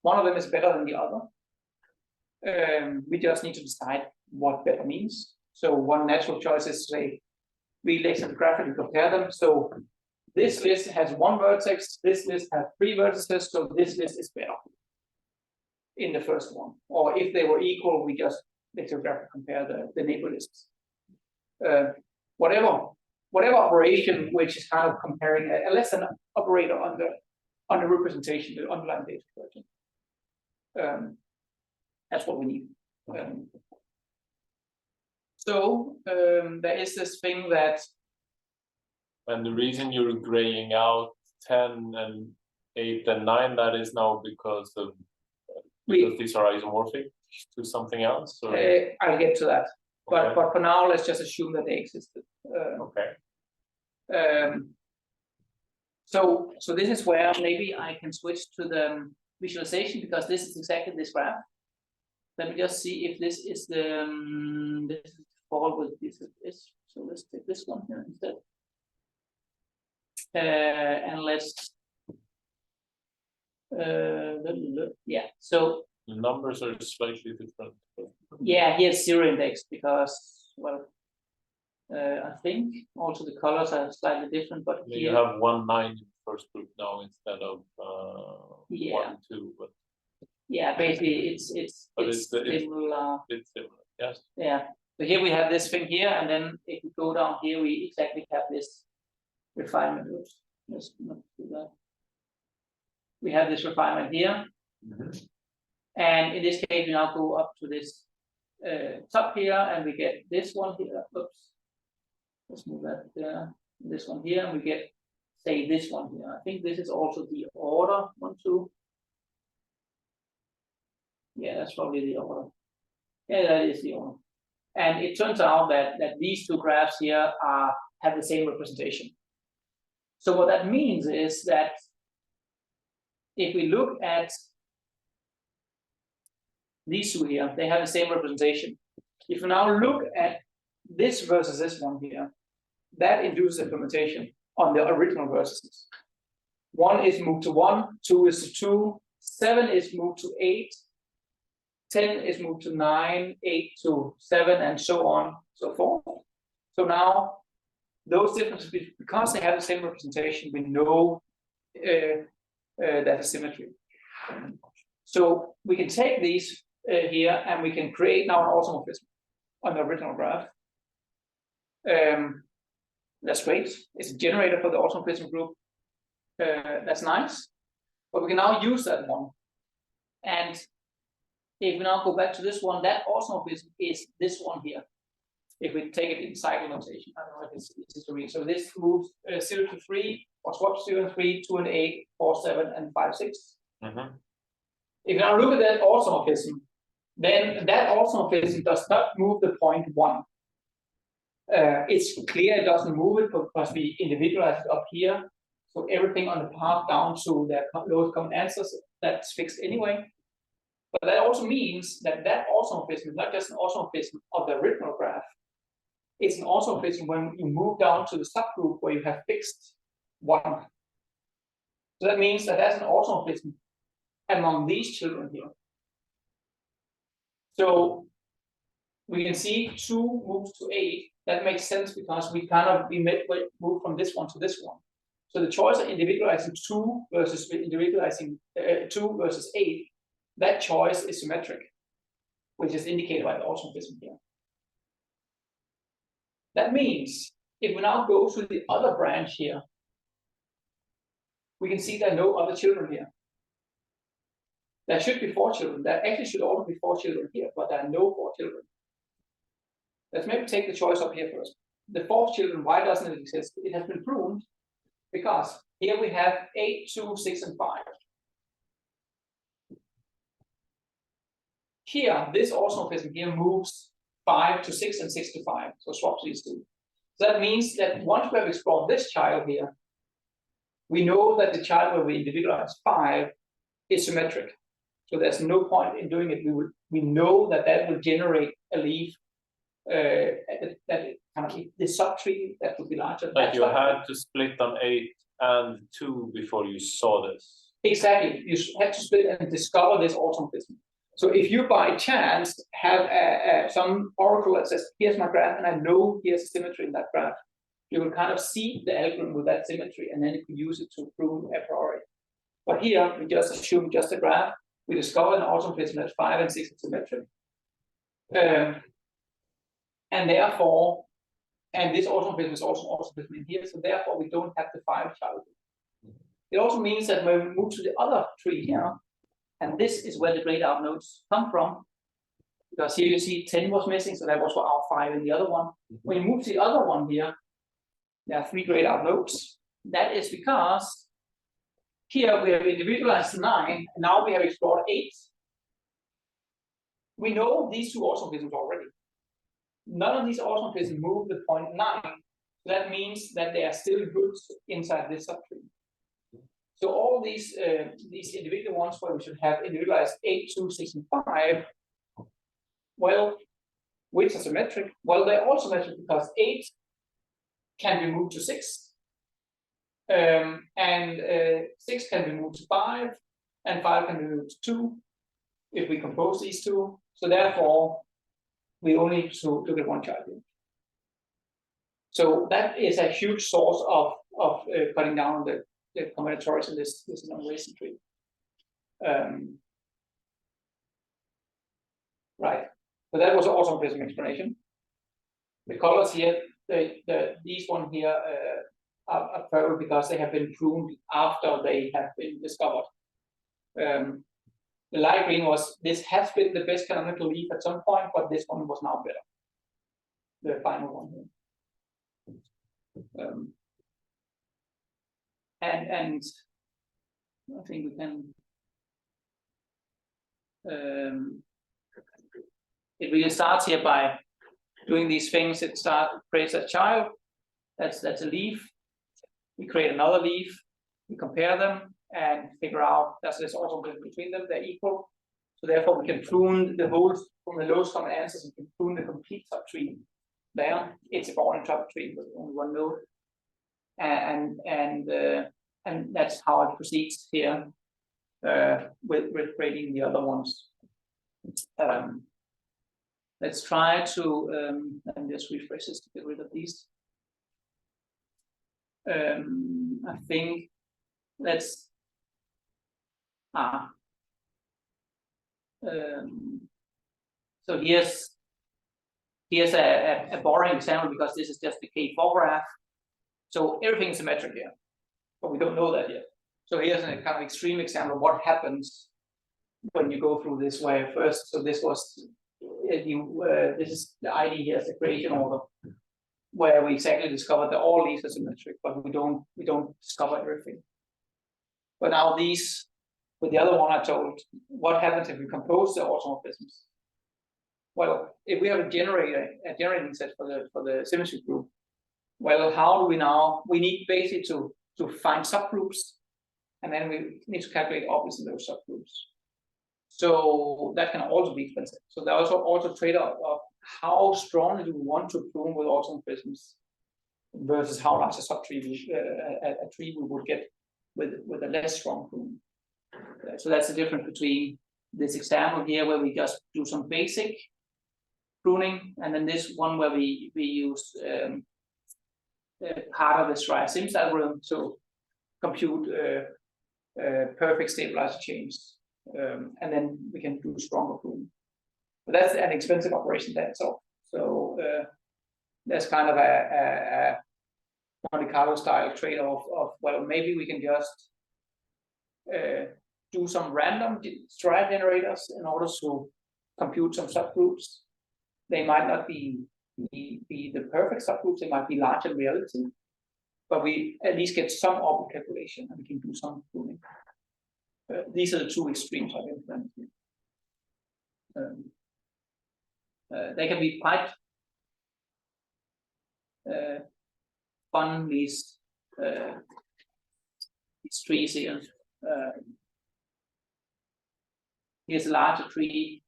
B: one of them is better than the other. We just need to decide what better means. So one natural choice is to say, we lexicograph compare them. So this list has 1 vertex, this list has 3 vertices, so this list is better in the first one. Or if they were equal, we just lexicograph compare the neighbor lists. Whatever operation which is kind of comparing a less than operator on the representation, the underlying data version. That's what we need. So there is this thing that.
A: And the reason you're graying out 10 and 8 and 9, that is now because these are isomorphic to something else? Or?
B: I'll get to that.
A: Okay.
B: But for now, let's just assume that they existed.
A: Okay.
B: So this is where maybe I can switch to the visualization, because this is exactly this graph. Let me just see if this is this is fall with this. So let's take this one here instead. And let's yeah. So
A: the numbers are slightly different.
B: Yeah, here's 0 index because, well, I think also the colors are slightly different, but
A: here
B: you
A: have 1, 9 in the first group now instead of 1, 2. But
B: yeah, basically it's similar.
A: It's similar, yes.
B: Yeah. So here we have this thing here, and then if we go down here, we exactly have this refinement. Oops, let's not do that. We have this refinement here. And in this case, we now go up to this top here, and we get this one here. Oops. Let's move that there. This one here, and we get say this one here. I think this is also the order 1, 2. Yeah, that's probably the order. Yeah, that is the order. And it turns out that these two graphs here have the same representation. So what that means is that if we look at these two here, they have the same representation. If we now look at this versus this one here, that induces a permutation on the original vertices. 1 is moved to 1, 2 is to 2, 7 is moved to 8, 10 is moved to 9, 8 to 7, and so on, so forth. So now, those differences, because they have the same representation, we know that is symmetry. So we can take these here, and we can create now an automorphism on the original graph. That's great. It's a generator for the automorphism group. That's nice. But we can now use that one. And if we now go back to this one, that automorphism is this one here. If we take it in cycle notation, I don't know if it's easy to read. So this moves 0 to 3, or swaps 0 and 3, 2 and 8, 4, 7, and 5, 6. If you now look at that automorphism, then that automorphism does not move the point 1. It's clear it doesn't move it because we individualize it up here. So everything on the path down to the lowest common answers, that's fixed anyway. But that also means that that automorphism is not just an automorphism of the original graph. It's an automorphism when you move down to the subgroup where you have fixed 1. So that means that there's an automorphism among these children here. So we can see 2 moves to 8. That makes sense because we move from this one to this one. So the choice of individualizing 2 versus individualizing 2 versus 8, that choice is symmetric, which is indicated by the automorphism here. That means if we now go to the other branch here, we can see there are no other children here. There should be 4 children. There actually should also be 4 children here, but there are no 4 children. Let's maybe take the choice up here first. The 4th children, why doesn't it exist? It has been proven because here we have 8, 2, 6, and 5. Here, this automorphism here moves 5 to 6 and 6 to 5, so swaps these two. So that means that once we have explored this child here, we know that the child where we individualize 5 is symmetric. So there's no point in doing it. We know that that will generate a leaf that kind of the subtree that would be larger.
A: Like you had to split on 8 and 2 before you saw this.
B: Exactly. You had to split and discover this automorphism. So if you by chance have some oracle that says, here's my graph, and I know here's a symmetry in that graph, you will kind of see the algorithm with that symmetry, and then you can use it to prove a priori. But here, we just assume just a graph. We discover an automorphism that 5 and 6 is symmetric. And therefore, and this automorphism is also automorphism in here, so therefore we don't have the 5 child. It also means that when we move to the other tree here, and this is where the grayed out nodes come from, because here you see 10 was missing, so that was for our 5 in the other one. When you move to the other one here, there are 3 grayed out nodes. That is because here we have individualized 9, and now we have explored 8. We know these 2 automorphisms already. None of these automorphisms move the point 9. That means that they are still good inside this subtree. So all these individual ones where we should have individualized 8, 2, 6, and 5, well, which are symmetric? Well, they're also symmetric because 8 can be moved to 6, and 6 can be moved to 5, and 5 can be moved to 2 if we compose these two. So therefore, we only need to look at one child here. So that is a huge source of cutting down the combinatorials in this enumeration tree. Right. So that was an automorphism explanation. The colors here, these one here are purple because they have been pruned after they have been discovered. The light green was, this has been the best canonical leaf at some point, but this one was now better. The final one here. and I think we can. It really starts here by doing these things. It creates a child. That's a leaf. We create another leaf. We compare them and figure out does this also between them they're equal. So therefore we can prune the whole from the lowest common answers. We can prune the complete subtree. There, it's a bounding subtree with only one node, and that's how it proceeds here with creating the other ones. Let's try to and just refresh this to get rid of these. I think let's so here's a boring example because this is just the K4 graph. So everything is symmetric here, but we don't know that yet. So here's a kind of extreme example of what happens when you go through this way first. So this was this is the ID here, the creation order, where we exactly discovered that all these are symmetric, but we don't discover everything. But now these, with the other one I told, what happens if we compose the automorphisms? Well, if we have a generating set for the symmetry group, well, how do we now? We need basically to find subgroups, and then we need to calculate objects in those subgroups. So that can also be expensive. So there are also trade-off of how strongly do we want to prune with automorphisms versus how large a subtree a tree we would get with a less strong prune. So that's the difference between this example here where we just do some basic pruning, and then this one where we use part of the Schreier-Sims algorithm to compute perfect stabilizer chains, and then we can do stronger pruning. But that's an expensive operation there. So there's kind of a Monte Carlo style trade-off of, well, maybe we can just do some random Schreier generators in order to compute some subgroups. They might not be the perfect subgroups, they might be large in reality, but we at least get some object calculation and we can do some pruning. These are the two extremes I've implemented. They can be quite fun, these trees here. Here's a larger tree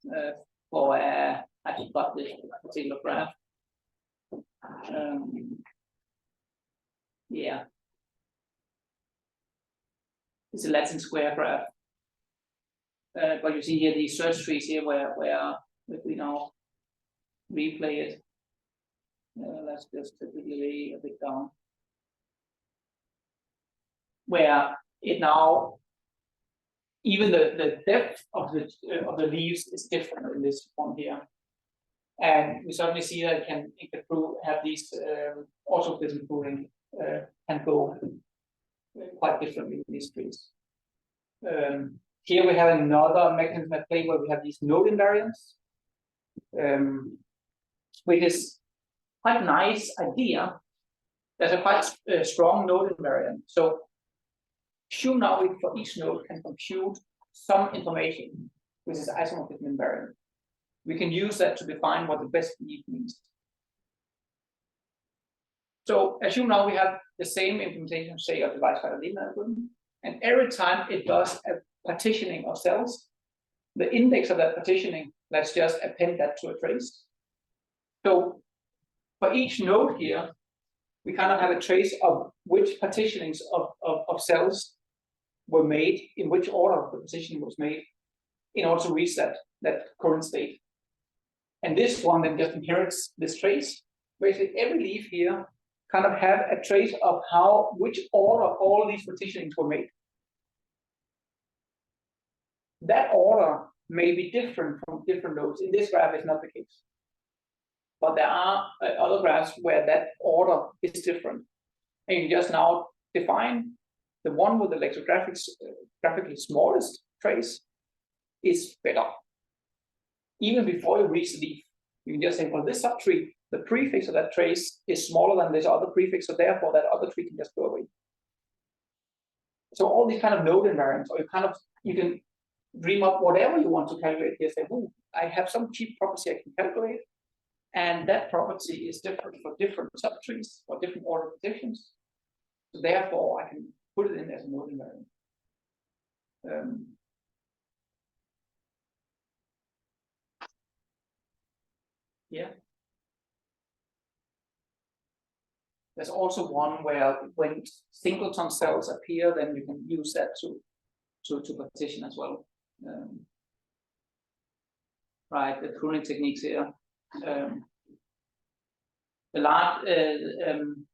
B: for I just got this particular graph. Yeah, it's a Latin square graph. But you see here these search trees here where if we now replay it, let's just typically a bit down, where it now even the depth of the leaves is different in this one here, and we certainly see that it can have these automorphism pruning can go quite differently in these trees. Here we have another mechanism at play where we have these node invariants, which is quite nice idea. There's a quite strong node invariant. So assume now we for each node can compute some information, which is isomorphism invariant. We can use that to define what the best belief means. So assume now we have the same implementation, say, of the Weiss-Feiler-Lehmann algorithm, and every time it does a partitioning of cells, the index of that partitioning, let's just append that to a trace. So for each node here, we kind of have a trace of which partitionings of cells were made, in which order the partitioning was made, in order to reach that current state. And this one then just inherits this trace. Basically, every leaf here kind of have a trace of which order all these partitionings were made. That order may be different from different nodes. In this graph, it's not the case. But there are other graphs where that order is different. And you just now define the one with the graphically smallest trace is better. Even before you reach the leaf, you can just say, well, this subtree, the prefix of that trace is smaller than this other prefix, so therefore that other tree can just go away. So all these kind of node invariants, or you can dream up whatever you want to calculate here. Say, oh, I have some cheap property I can calculate, and that property is different for different subtrees or different order partitions. So therefore, I can put it in as a node invariant. Yeah. There's also one where when singleton cells appear, then you can use that to partition as well. Right, the pruning techniques here. The last,
A: and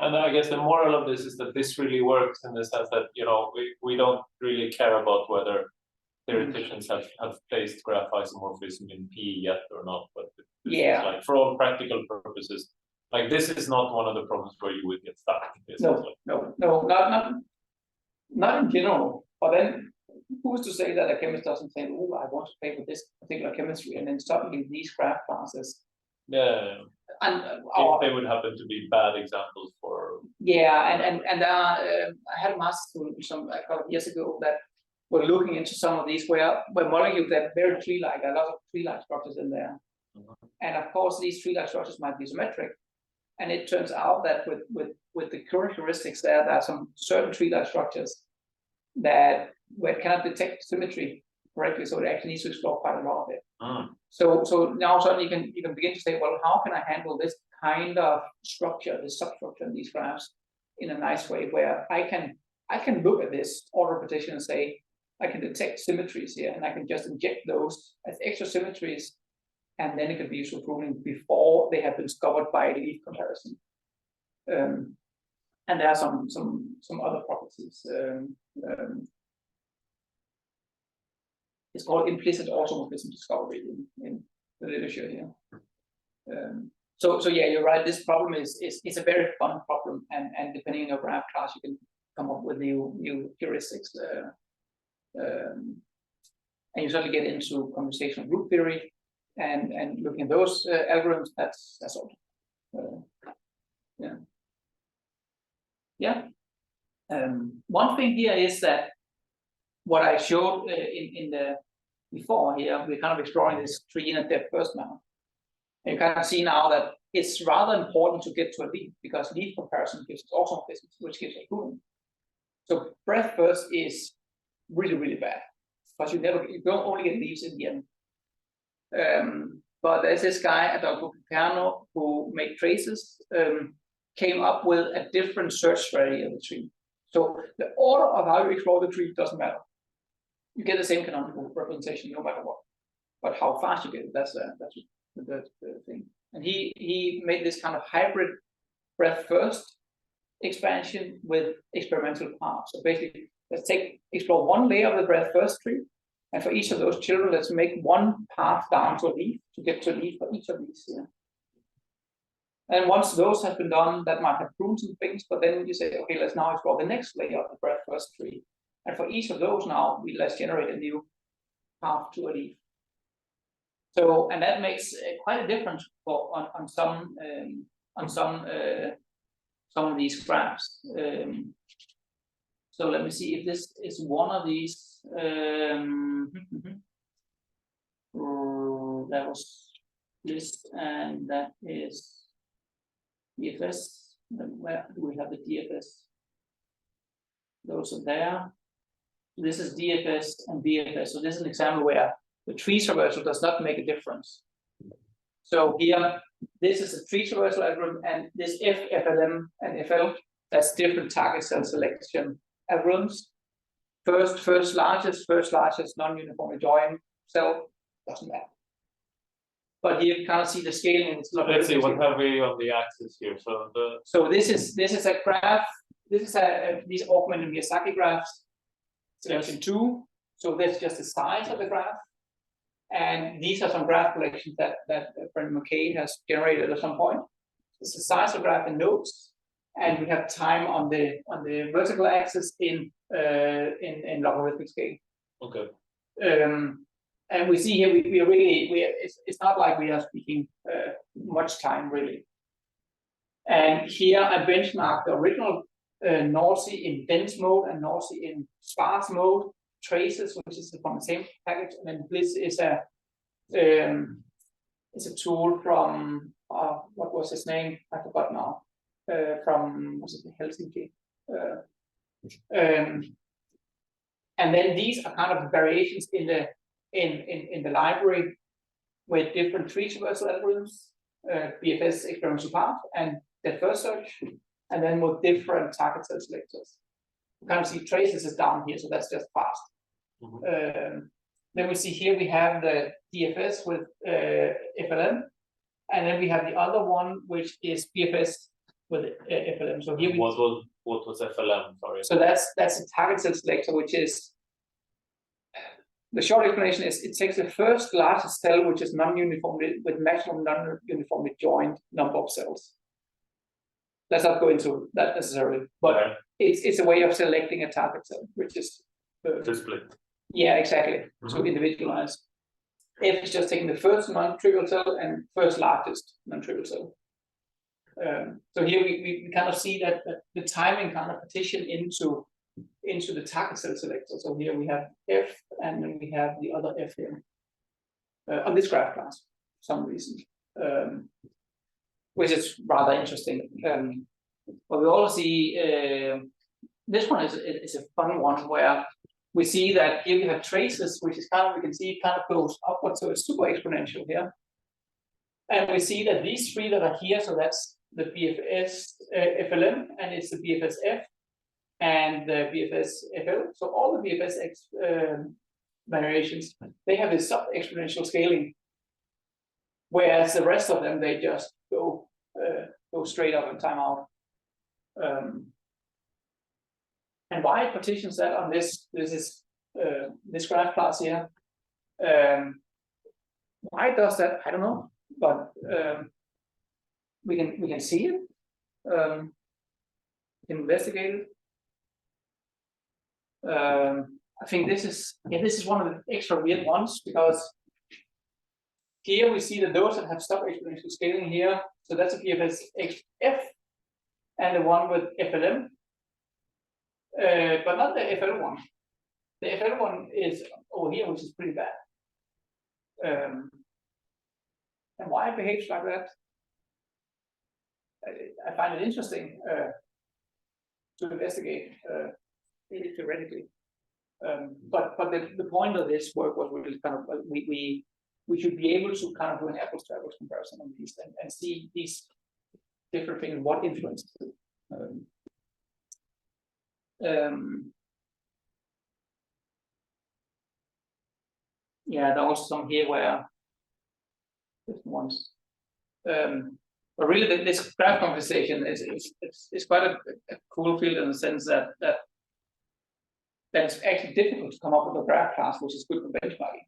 A: I guess the moral of this is that this really works in the sense that, you know, we don't really care about whether theoreticians have placed graph isomorphism in P yet or not, but
B: yeah,
A: like for all practical purposes, like this is not one of the problems where you would get stuck.
B: No, not in general. But then who's to say that a chemist doesn't say, oh, I want to play with this particular chemistry, and then suddenly these graph classes.
A: Yeah.
B: And
A: if they would happen to be bad examples for.
B: Yeah, and I had a master student a couple of years ago that were looking into some of these where molecules that are very tree-like, a lot of tree-like structures in there. And of course, these tree-like structures might be symmetric. And it turns out that with the current heuristics there are some certain tree-like structures that where it cannot detect symmetry correctly, so it actually needs to explore quite a lot of it. So now suddenly you can begin to say, well, how can I handle this kind of structure, this substructure in these graphs in a nice way where I can look at this order partition and say, I can detect symmetries here, and I can just inject those as extra symmetries, and then it can be used for pruning before they have been discovered by leaf comparison. And there are some other properties. It's called implicit automorphism discovery in the literature here. So yeah, you're right. This problem is a very fun problem, and depending on your graph class, you can come up with new heuristics. And you certainly get into computational group theory and looking at those algorithms. That's all. One thing here is that what I showed in the before here, we're kind of exploring this tree in depth first now. And you kind of see now that it's rather important to get to a leaf because leaf comparison gives us automorphism, which gives us pruning. So breadth first is really, really bad because you don't only get leaves in the end. But there's this guy, Jakob Lykke Andersen, who made traces, came up with a different search strategy of the tree. So the order of how you explore the tree doesn't matter. You get the same canonical representation no matter what. But how fast you get it, that's the thing. And he made this kind of hybrid breadth first expansion with experimental paths. So basically, let's explore one layer of the breadth first tree, and for each of those children, let's make one path down to a leaf to get to a leaf for each of these here. And once those have been done, that might have prunes and things, but then you say, okay, let's now explore the next layer of the breadth first tree. And for each of those now, let's generate a new path to a leaf. So, and that makes quite a difference on some of these graphs. So let me see if this is one of these. That was this, and that is DFS. Where do we have the DFS? Those are there. This is DFS and BFS. So this is an example where the tree traversal does not make a difference. So here, this is a tree traversal algorithm, and this FLM and FL, that's different target cell selection algorithms. First largest, non-uniformly joined cell, doesn't matter. But here you kind of see the scaling.
A: Let's see what have we on the axis here.
B: So this is a graph. This is these augmented Miyazaki graphs. Selection 2. So that's just the size of the graph. And these are some graph collections that friend McKay has generated at some point. It's the size of graph in nodes, and we have time on the vertical axis in logarithmic scale.
A: Okay.
B: And we see here we really it's not like we are speaking much time really. And here I benchmark the original noisy in dense mode and noisy in sparse mode. Traces, which is from the same package, and then Bliss is a tool from what was his name? I forgot now. From was it Helsinki? And then these are kind of variations in the library with different tree traversal algorithms, BFS experimental path, and the first search, and then with different target cell selectors. You kind of see traces is down here, so that's just fast. Then we see here we have the DFS with FLM, and then we have the other one which is BFS with FLM. So here
A: what was FLM? Sorry.
B: So that's a target cell selector, which is the short explanation is it takes the first largest cell which is non-uniformly with maximum non-uniformly joined number of cells. Let's not go into that necessarily, but it's a way of selecting a target cell, which is
A: to split.
B: Yeah, exactly. To individualize. F is just taking the first non-trivial cell and first largest non-trivial cell. So here we kind of see that the timing kind of partition into the target cell selector. So here we have F, and then we have the other F here on this graph class for some reason, which is rather interesting. But we also see this one is a fun one where we see that here we have traces, which is kind of, we can see it kind of goes upwards, so it's super exponential here. And we see that these three that are here, so that's the BFS FLM, and it's the BFS F, and the BFS FL. So all the BFS variations, they have this sub-exponential scaling, whereas the rest of them, they just go straight up and time out. And why it partitions that on this graph class here? Why it does that? I don't know, but we can see it, investigate it. I think this is one of the extra weird ones, because here we see that those that have stop exponential scaling here, so that's a BFS F, and the one with FLM. But not the FL one. The FL one is over here, which is pretty bad. And why it behaves like that? I find it interesting to investigate theoretically. But the point of this work was really kind of we should be able to kind of do an apples to apples comparison on these and see these different things, what influences it. Yeah, there are also some here where different ones. But really, this graph conversation is quite a cool field in the sense that it's actually difficult to come up with a graph class which is good for benchmarking.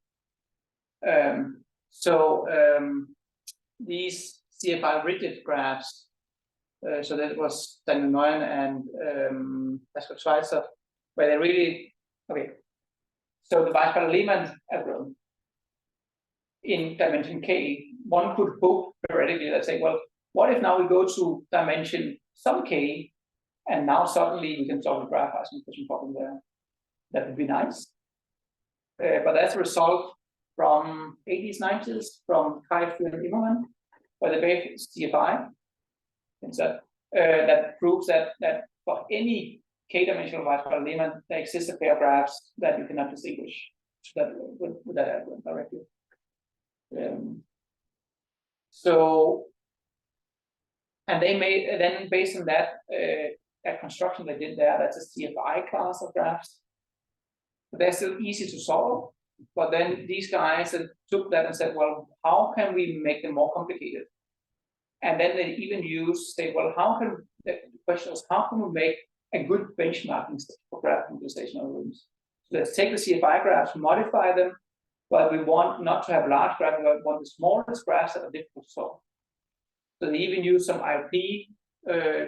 B: These CFI rigid graphs. So that was Daniel Nguyen and Pascal Schweitzer, where they really, so the Weisbach-Lehmann algorithm in dimension k, one could hope theoretically that say, well, what if now we go to dimension some k, and now suddenly we can solve the graph isolation problem there? That would be nice. But that's a result from 80s, 90s, from Kai and Immermann, where they based CFI. That proves that for any k-dimensional Weisbach-Lehmann, there exists a pair of graphs that you cannot distinguish with that algorithm directly. And they made, then based on that construction they did there, that's a CFI class of graphs. But they're still easy to solve. But then these guys took that and said, well, how can we make them more complicated? And then they even say, well, the question was, how can we make a good benchmarking for graph computational algorithms? So let's take the CFI graphs, modify them, but we want not to have large graphs, we want the smallest graphs that are difficult to solve. So they even use some IP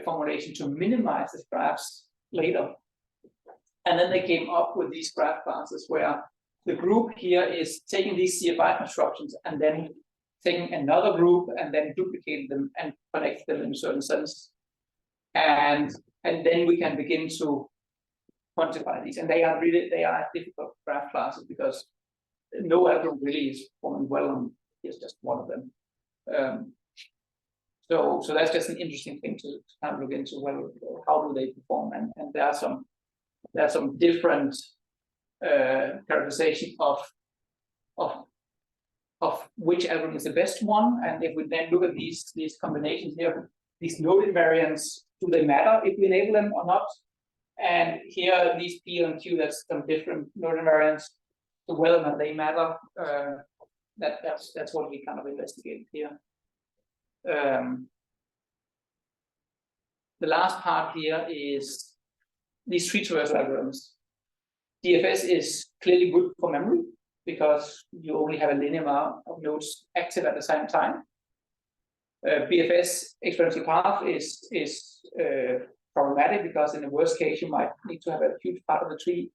B: formulation to minimize the graphs later. And then they came up with these graph classes where the group here is taking these CFI constructions and then taking another group and then duplicating them and connect them in a certain sense. And and then we can begin to quantify these. And they are difficult graph classes because no algorithm really is performing well on here's just one of them. So that's just an interesting thing to kind of look into. Well, how do they perform? And there are some different characterization of which algorithm is the best one. And if we then look at these combinations here, these node invariants, do they matter if we enable them or not? And here, these P and Q, that's some different node invariants. So whether or not they matter, that's what we kind of investigated here. The last part here is these tree traversal algorithms. DFS is clearly good for memory because you only have a linear amount of nodes active at the same time. BFS exponential path is problematic because in the worst case you might need to have a huge part of the tree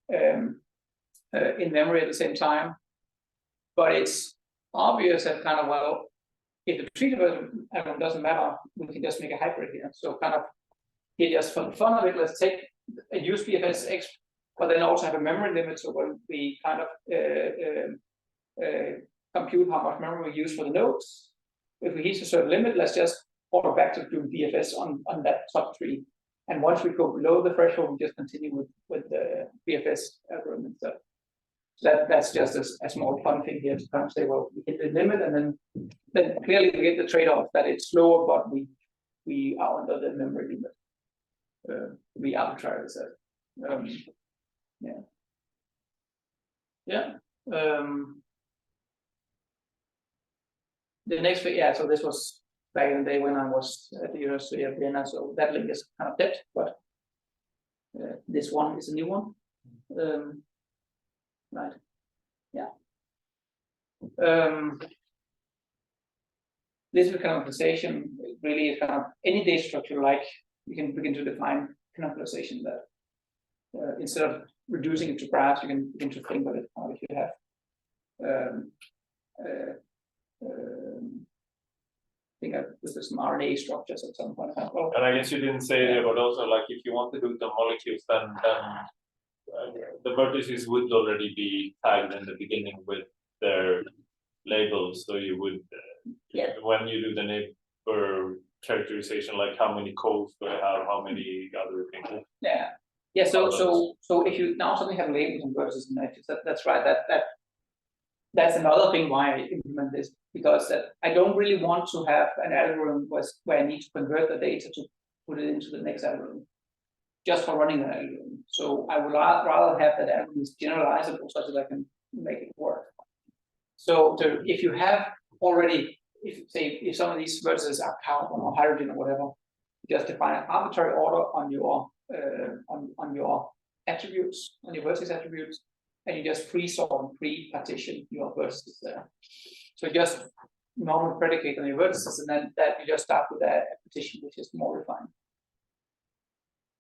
B: in memory at the same time. But it's obvious that kind of, well, if the tree algorithm doesn't matter, we can just make a hybrid here. So kind of here, just for the fun of it, let's take a use BFS X, but then also have a memory limit. So when we kind of compute how much memory we use for the nodes, if we hit a certain limit, let's just order back to do BFS on that top tree. And once we go below the threshold, we just continue with the BFS algorithm instead. So that's just a small fun thing here to kind of say, well, we hit the limit, and then clearly we get the trade-off that it's slower, but we are under the memory limit. We arbitrarily said. The next thing, so this was back in the day when I was at the University of Vienna, so that link is kind of dead, but this one is a new one. Right. Yeah. This is canonicalization. Really is kind of any data structure, like you can begin to define canonicalization that instead of reducing it to graphs, you can begin to think of it if you have think of this is some RNA structures at some point. Well,
A: and I guess you didn't say there, but also like if you want to do the molecules, then the vertices would already be tagged in the beginning with their labels. So you would, when you do the neighbor characterization, like how many codes do I have, how many other things.
B: Yeah. So if you now suddenly have labels and vertices and edges, that's right. That's another thing why I implement this, because that I don't really want to have an algorithm where I need to convert the data to put it into the next algorithm, just for running that algorithm. So I would rather have that algorithm is generalizable such that I can make it work. So if you have already, if some of these vertices are carbon or hydrogen or whatever, you just define an arbitrary order on your attributes, on your vertex attributes, and you just pre-sort and pre-partition your vertices there. So just normal predicate on your vertices, and then that you just start with a partition which is more refined.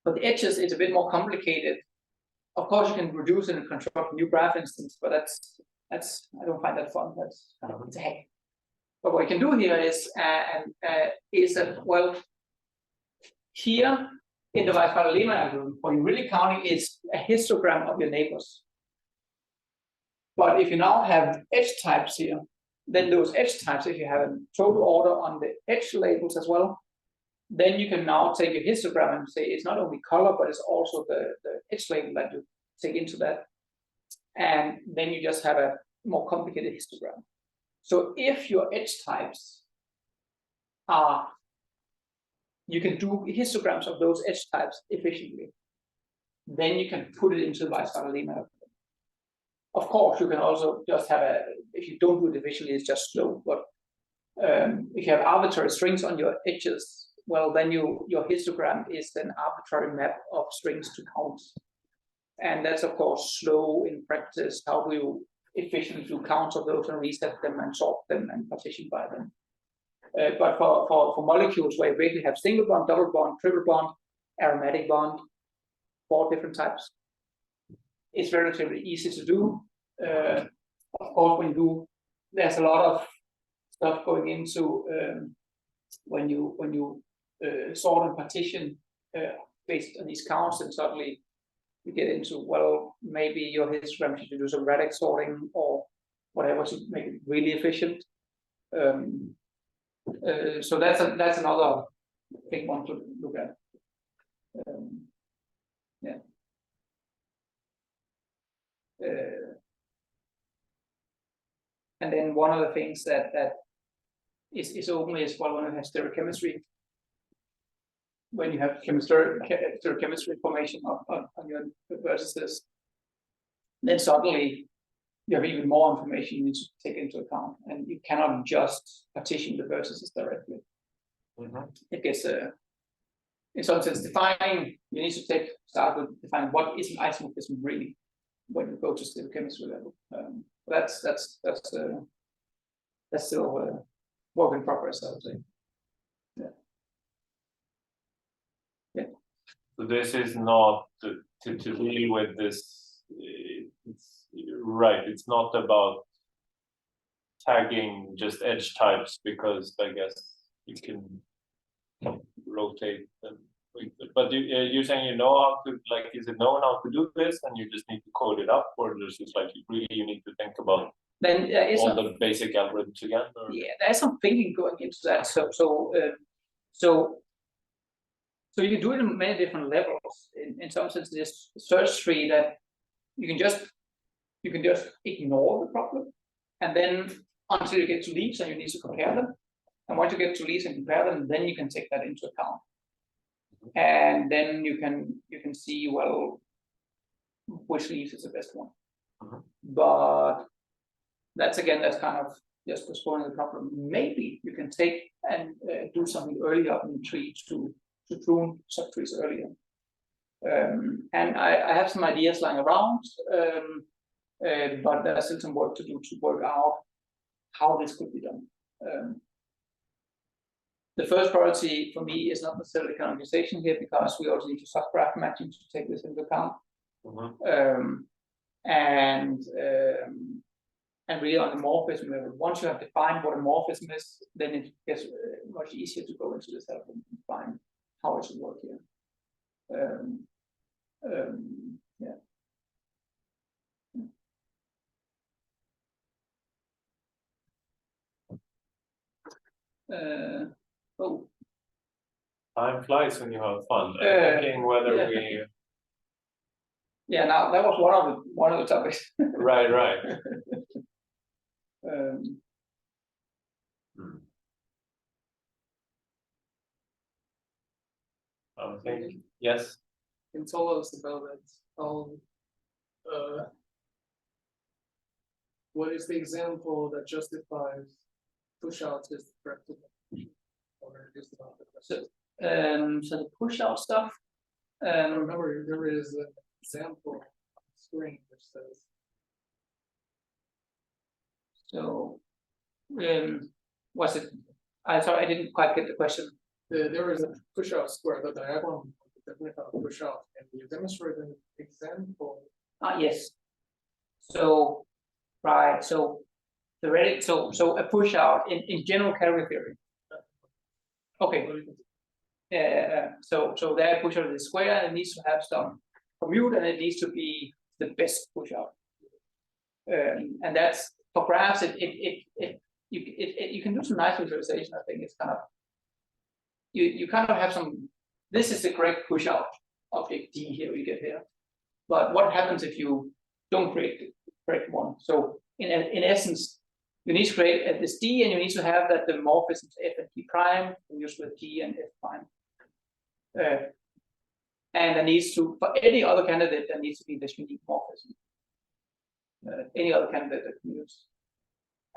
B: But the edges is a bit more complicated. Of course, you can reduce and construct a new graph instance, but that's I don't find that fun. That's kind of a heck. But what you can do here is that, well, here in the Weiss-Feiler-Lehmann algorithm, what you're really counting is a histogram of your neighbors. But if you now have edge types here, then those edge types, if you have a total order on the edge labels as well, then you can now take a histogram and say it's not only color, but it's also the edge label that you take into that. And then you just have a more complicated histogram. So if your edge types are, you can do histograms of those edge types efficiently, then you can put it into the Weiss-Feiler-Lehmann. Of course, you can also just have if you don't do it efficiently, it's just slow. But if you have arbitrary strings on your edges, well, then your histogram is an arbitrary map of strings to counts. And that's, of course, slow in practice. How do you efficiently do counts of those and reset them and sort them and partition by them? But for molecules where you basically have single bond, double bond, triple bond, aromatic bond, 4 different types, it's relatively easy to do. Of course, when you do, there's a lot of stuff going into when you sort and partition based on these counts, and suddenly you get into, well, maybe your histogram should do some radix sorting or whatever to make it really efficient. So that's another thing one to look at. Yeah. And then one of the things that is open is, well, when you have stereochemistry, when you have stereochemistry formation on your vertices, then suddenly you have even more information you need to take into account, and you cannot just partition the vertices directly. It gets in some sense defining. You need to start with defining what is an isomorphism really when you go to stereochemistry level. That's still work in progress, I would say. Yeah.
A: So this is not to deal with this. It's right. It's not about tagging just edge types, because I guess you can rotate them. But you're saying you know how to, like, is it known how to do this, and you just need to code it up, or there's just like you need to think about
B: then
A: all the basic algorithms again? Or?
B: Yeah, there's some thinking going into that. So you can do it in many different levels. In some sense, this search tree that you can just ignore the problem, and then until you get to leaves and you need to compare them. And once you get to leaves and compare them, then you can take that into account. And then you can see, well, which leaves is the best one. But that's kind of just postponing the problem. Maybe you can take and do something earlier up in the tree to prune subtrees earlier. And I have some ideas lying around, but there's still some work to do to work out how this could be done. The first priority for me is not necessarily canonicalization here, because we also need to subgraph matching to take this into account. And really on the morphism level, once you have defined what a morphism is, then it gets much easier to go into this level and define how it should work here. Oh.
A: Time flies when you have fun. I'm thinking whether we.
B: Yeah, now that was one of the topics.
A: Right. I think yes.
C: Can tell us about it. What is the example that justifies push out is practical? Or is not the question?
B: So the push out stuff.
C: Remember, there is an example on the screen which says.
B: So, was it? Sorry, I didn't quite get the question.
C: There is a push out square, the diagonal definition of push out, and you demonstrate an example.
B: Yes. So, right. So, so a push out in general category theory. Okay. So there push out is square, and it needs to have some commute, and it needs to be the best push out. And that's for graphs. You can do some nice visualization. I think it's kind of you kind of have some. This is the correct push out object D here you get here. But what happens if you don't create the correct one? So in essence, you need to create this D, and you need to have that the morphisms F and P prime, and use with G and F prime. And there needs to, for any other candidate, there needs to be this unique morphism. Any other candidate that can use.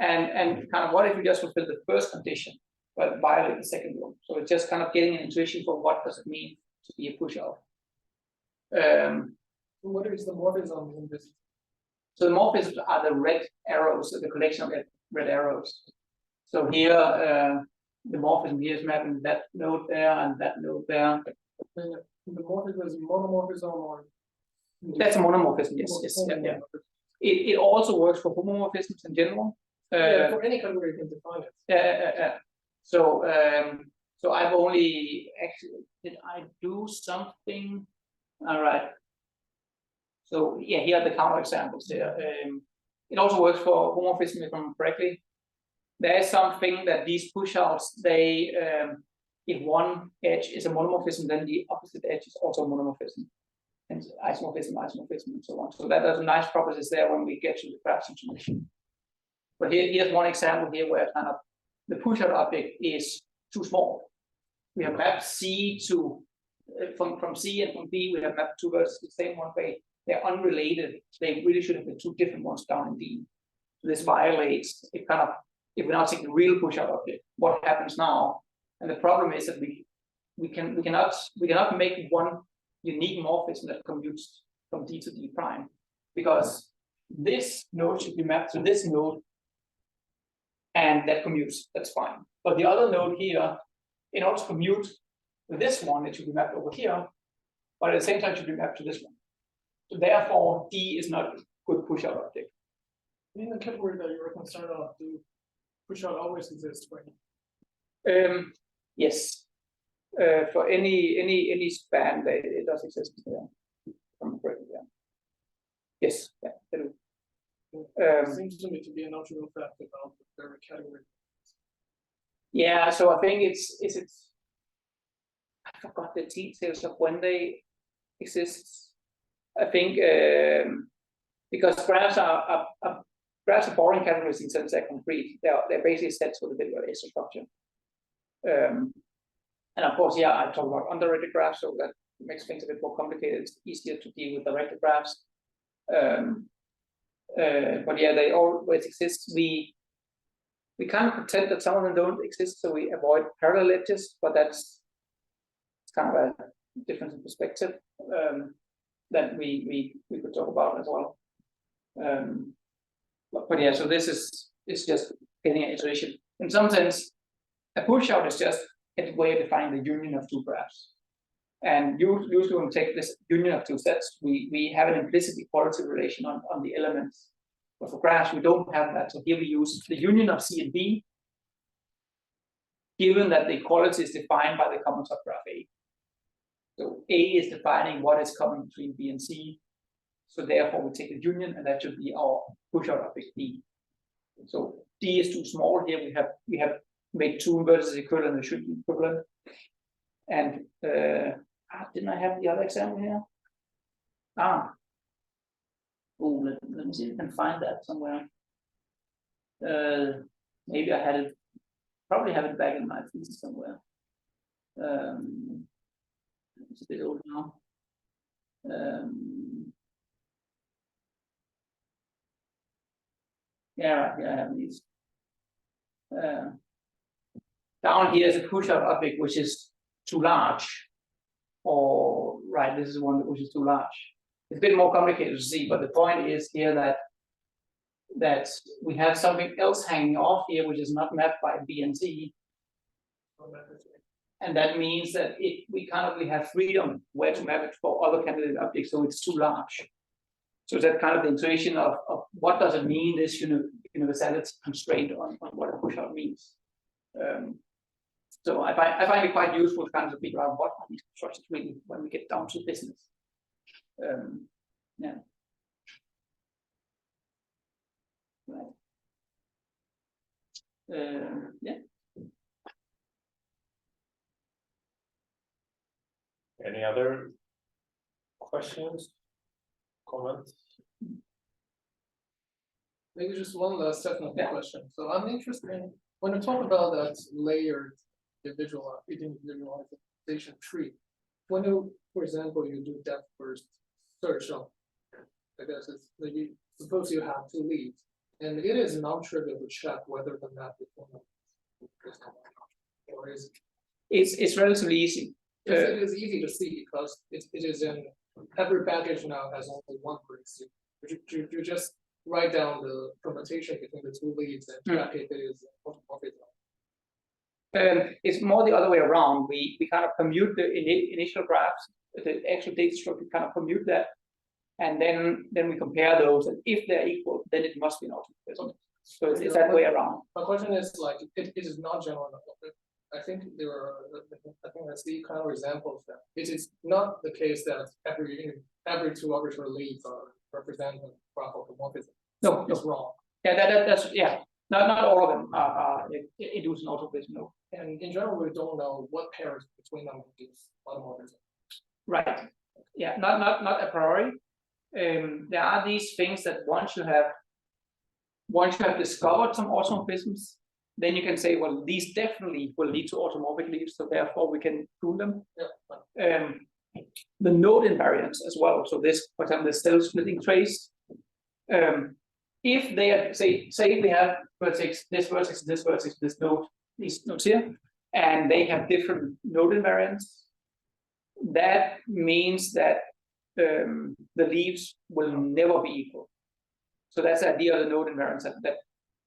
B: And kind of what if you just fulfill the first condition, but violate the second one? So it's just kind of getting an intuition for what does it mean to be a push out.
C: What is the morphism in this?
B: So the morphisms are the red arrows, the collection of red arrows. So here, the morphism here is mapping that node there and that node there.
C: The morphism is monomorphism, or
B: that's a monomorphism, yes. Yeah. It also works for homomorphisms in general.
C: For any category you can define it.
B: So So I've only actually, did I do something? All right. So yeah, here are the counterexamples here. It also works for homomorphism, if I'm correctly. There is something that these push-outs, they, if one edge is a monomorphism, then the opposite edge is also a monomorphism. And isomorphism, and so on. So that has nice properties there when we get to the graph situation. But here's one example here where kind of the push-out object is too small. We have mapped C to from C and from B, we have mapped two vertices the same one way. They're unrelated. They really should have been two different ones down in D. So this violates it kind of, if we now take the real push-out object, what happens now? And the problem is that we cannot make one unique morphism that commutes from D to D prime, because this node should be mapped to this node, and that commutes, that's fine. But the other node here, in order to commute with this one, it should be mapped over here, but at the same time it should be mapped to this one. So therefore, D is not a good push-out object.
C: In the category that you were concerned of, do push-out always exist, right?
B: Yes. For any span, it does exist. Yeah. Yeah. Yes. Yeah, they do.
C: Seems to me to be a notable fact about the very category.
B: Yeah, so I think it's I forgot the details of when they exist. I think because graphs are boring categories in sense they're concrete. They're basically sets with a bit of ASO structure. And of course, yeah, I talk about undirected graphs, so that makes things a bit more complicated. It's easier to deal with directed graphs. But yeah, they always exist. We kind of pretend that some of them don't exist, so we avoid parallel edges, but that's kind of a difference in perspective that we could talk about as well. But yeah, so this is just getting an iteration. In some sense, a push-out is just a way of defining the union of two graphs. And usually when we take this union of two sets, we have an implicit equality relation on the elements. But for graphs, we don't have that. So here we use the union of C and B, given that the equality is defined by the common subgraph A. So A is defining what is common between B and C. So therefore we take the union, and that should be our push-out object D. So D is too small here. We have made two vertices equivalent, it should be equivalent. And didn't I have the other example here? Let me see if I can find that somewhere. Maybe I had it, probably have it back in my thesis somewhere. It's a bit old now. Yeah, right here I have these. Down here is a push-out object which is too large, or right, this is one which is too large. It's a bit more complicated to see, but the point is here that we have something else hanging off here which is not mapped by B and C, and that means that we have freedom where to map it for other candidate objects, so it's too large. So that kind of the intuition of what does it mean, this universality constraint on what a push-out means. So I find it quite useful to kind of figure out what are these constructions really when we get down to business. Yeah. Right. Yeah.
A: Any other questions, comments?
C: Maybe just one last technical question. So I'm interested in, when we talk about that layered individualization tree, when you, for example, you do depth first search on, I guess it's maybe suppose you have two leads, and it is non-trivial to check whether the map is one or is
B: it's relatively easy.
C: it is easy to see because it is in every package now has only one person. You just write down the permutation between the two leads and track if it is morphism.
B: It's more the other way around. We kind of commute the initial graphs, the actual data structure, kind of commute that, and then we compare those, and if they're equal, then it must be an morphism. So it's that way around.
C: My question is like it is not general. I think there are, I think I see kind of examples that it is not the case that every two arbitrary leaves are represent a graph of the morphism.
B: No,
C: It's wrong.
B: Yeah, that's yeah. Not all of them are inducing automorphism. No.
C: And in general, we don't know what pairs between them is automorphism.
B: Right. Yeah. Not a priori. There are these things that once you have discovered some automorphisms, then you can say, well, these definitely will lead to automorphic leaves, so therefore we can prune them.
C: Yeah.
B: The node invariants as well. So this, for example, the cell splitting trace. If they are, say we have vertex, this node, these nodes here, and they have different node invariants, that means that the leaves will never be equal. So that's the idea of the node invariance,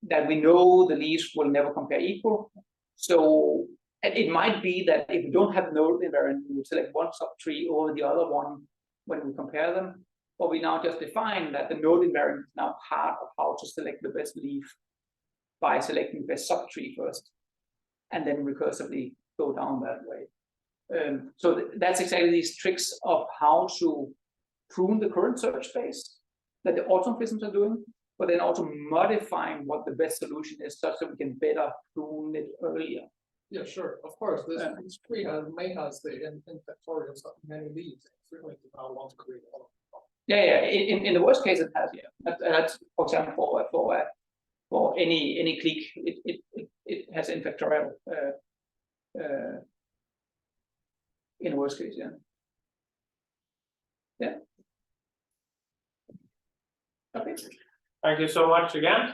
B: that we know the leaves will never compare equal. So it might be that if we don't have node invariant, we would select one subtree over the other one when we compare them. But we now just define that the node invariant is now part of how to select the best leaf by selecting the best subtree first, and then recursively go down that way. So that's exactly these tricks of how to prune the current search space that the automorphisms are doing, but then also modifying what the best solution is such that we can better prune it earlier.
C: Yeah, sure. Of course, this tree may have the factorials of many leaves. Certainly do not want to create all of them.
B: Yeah. In the worst case, it has. Yeah, that's for example for any clique, it has n factorial. In the worst case, yeah. Yeah. Okay.
A: Thank you so much again.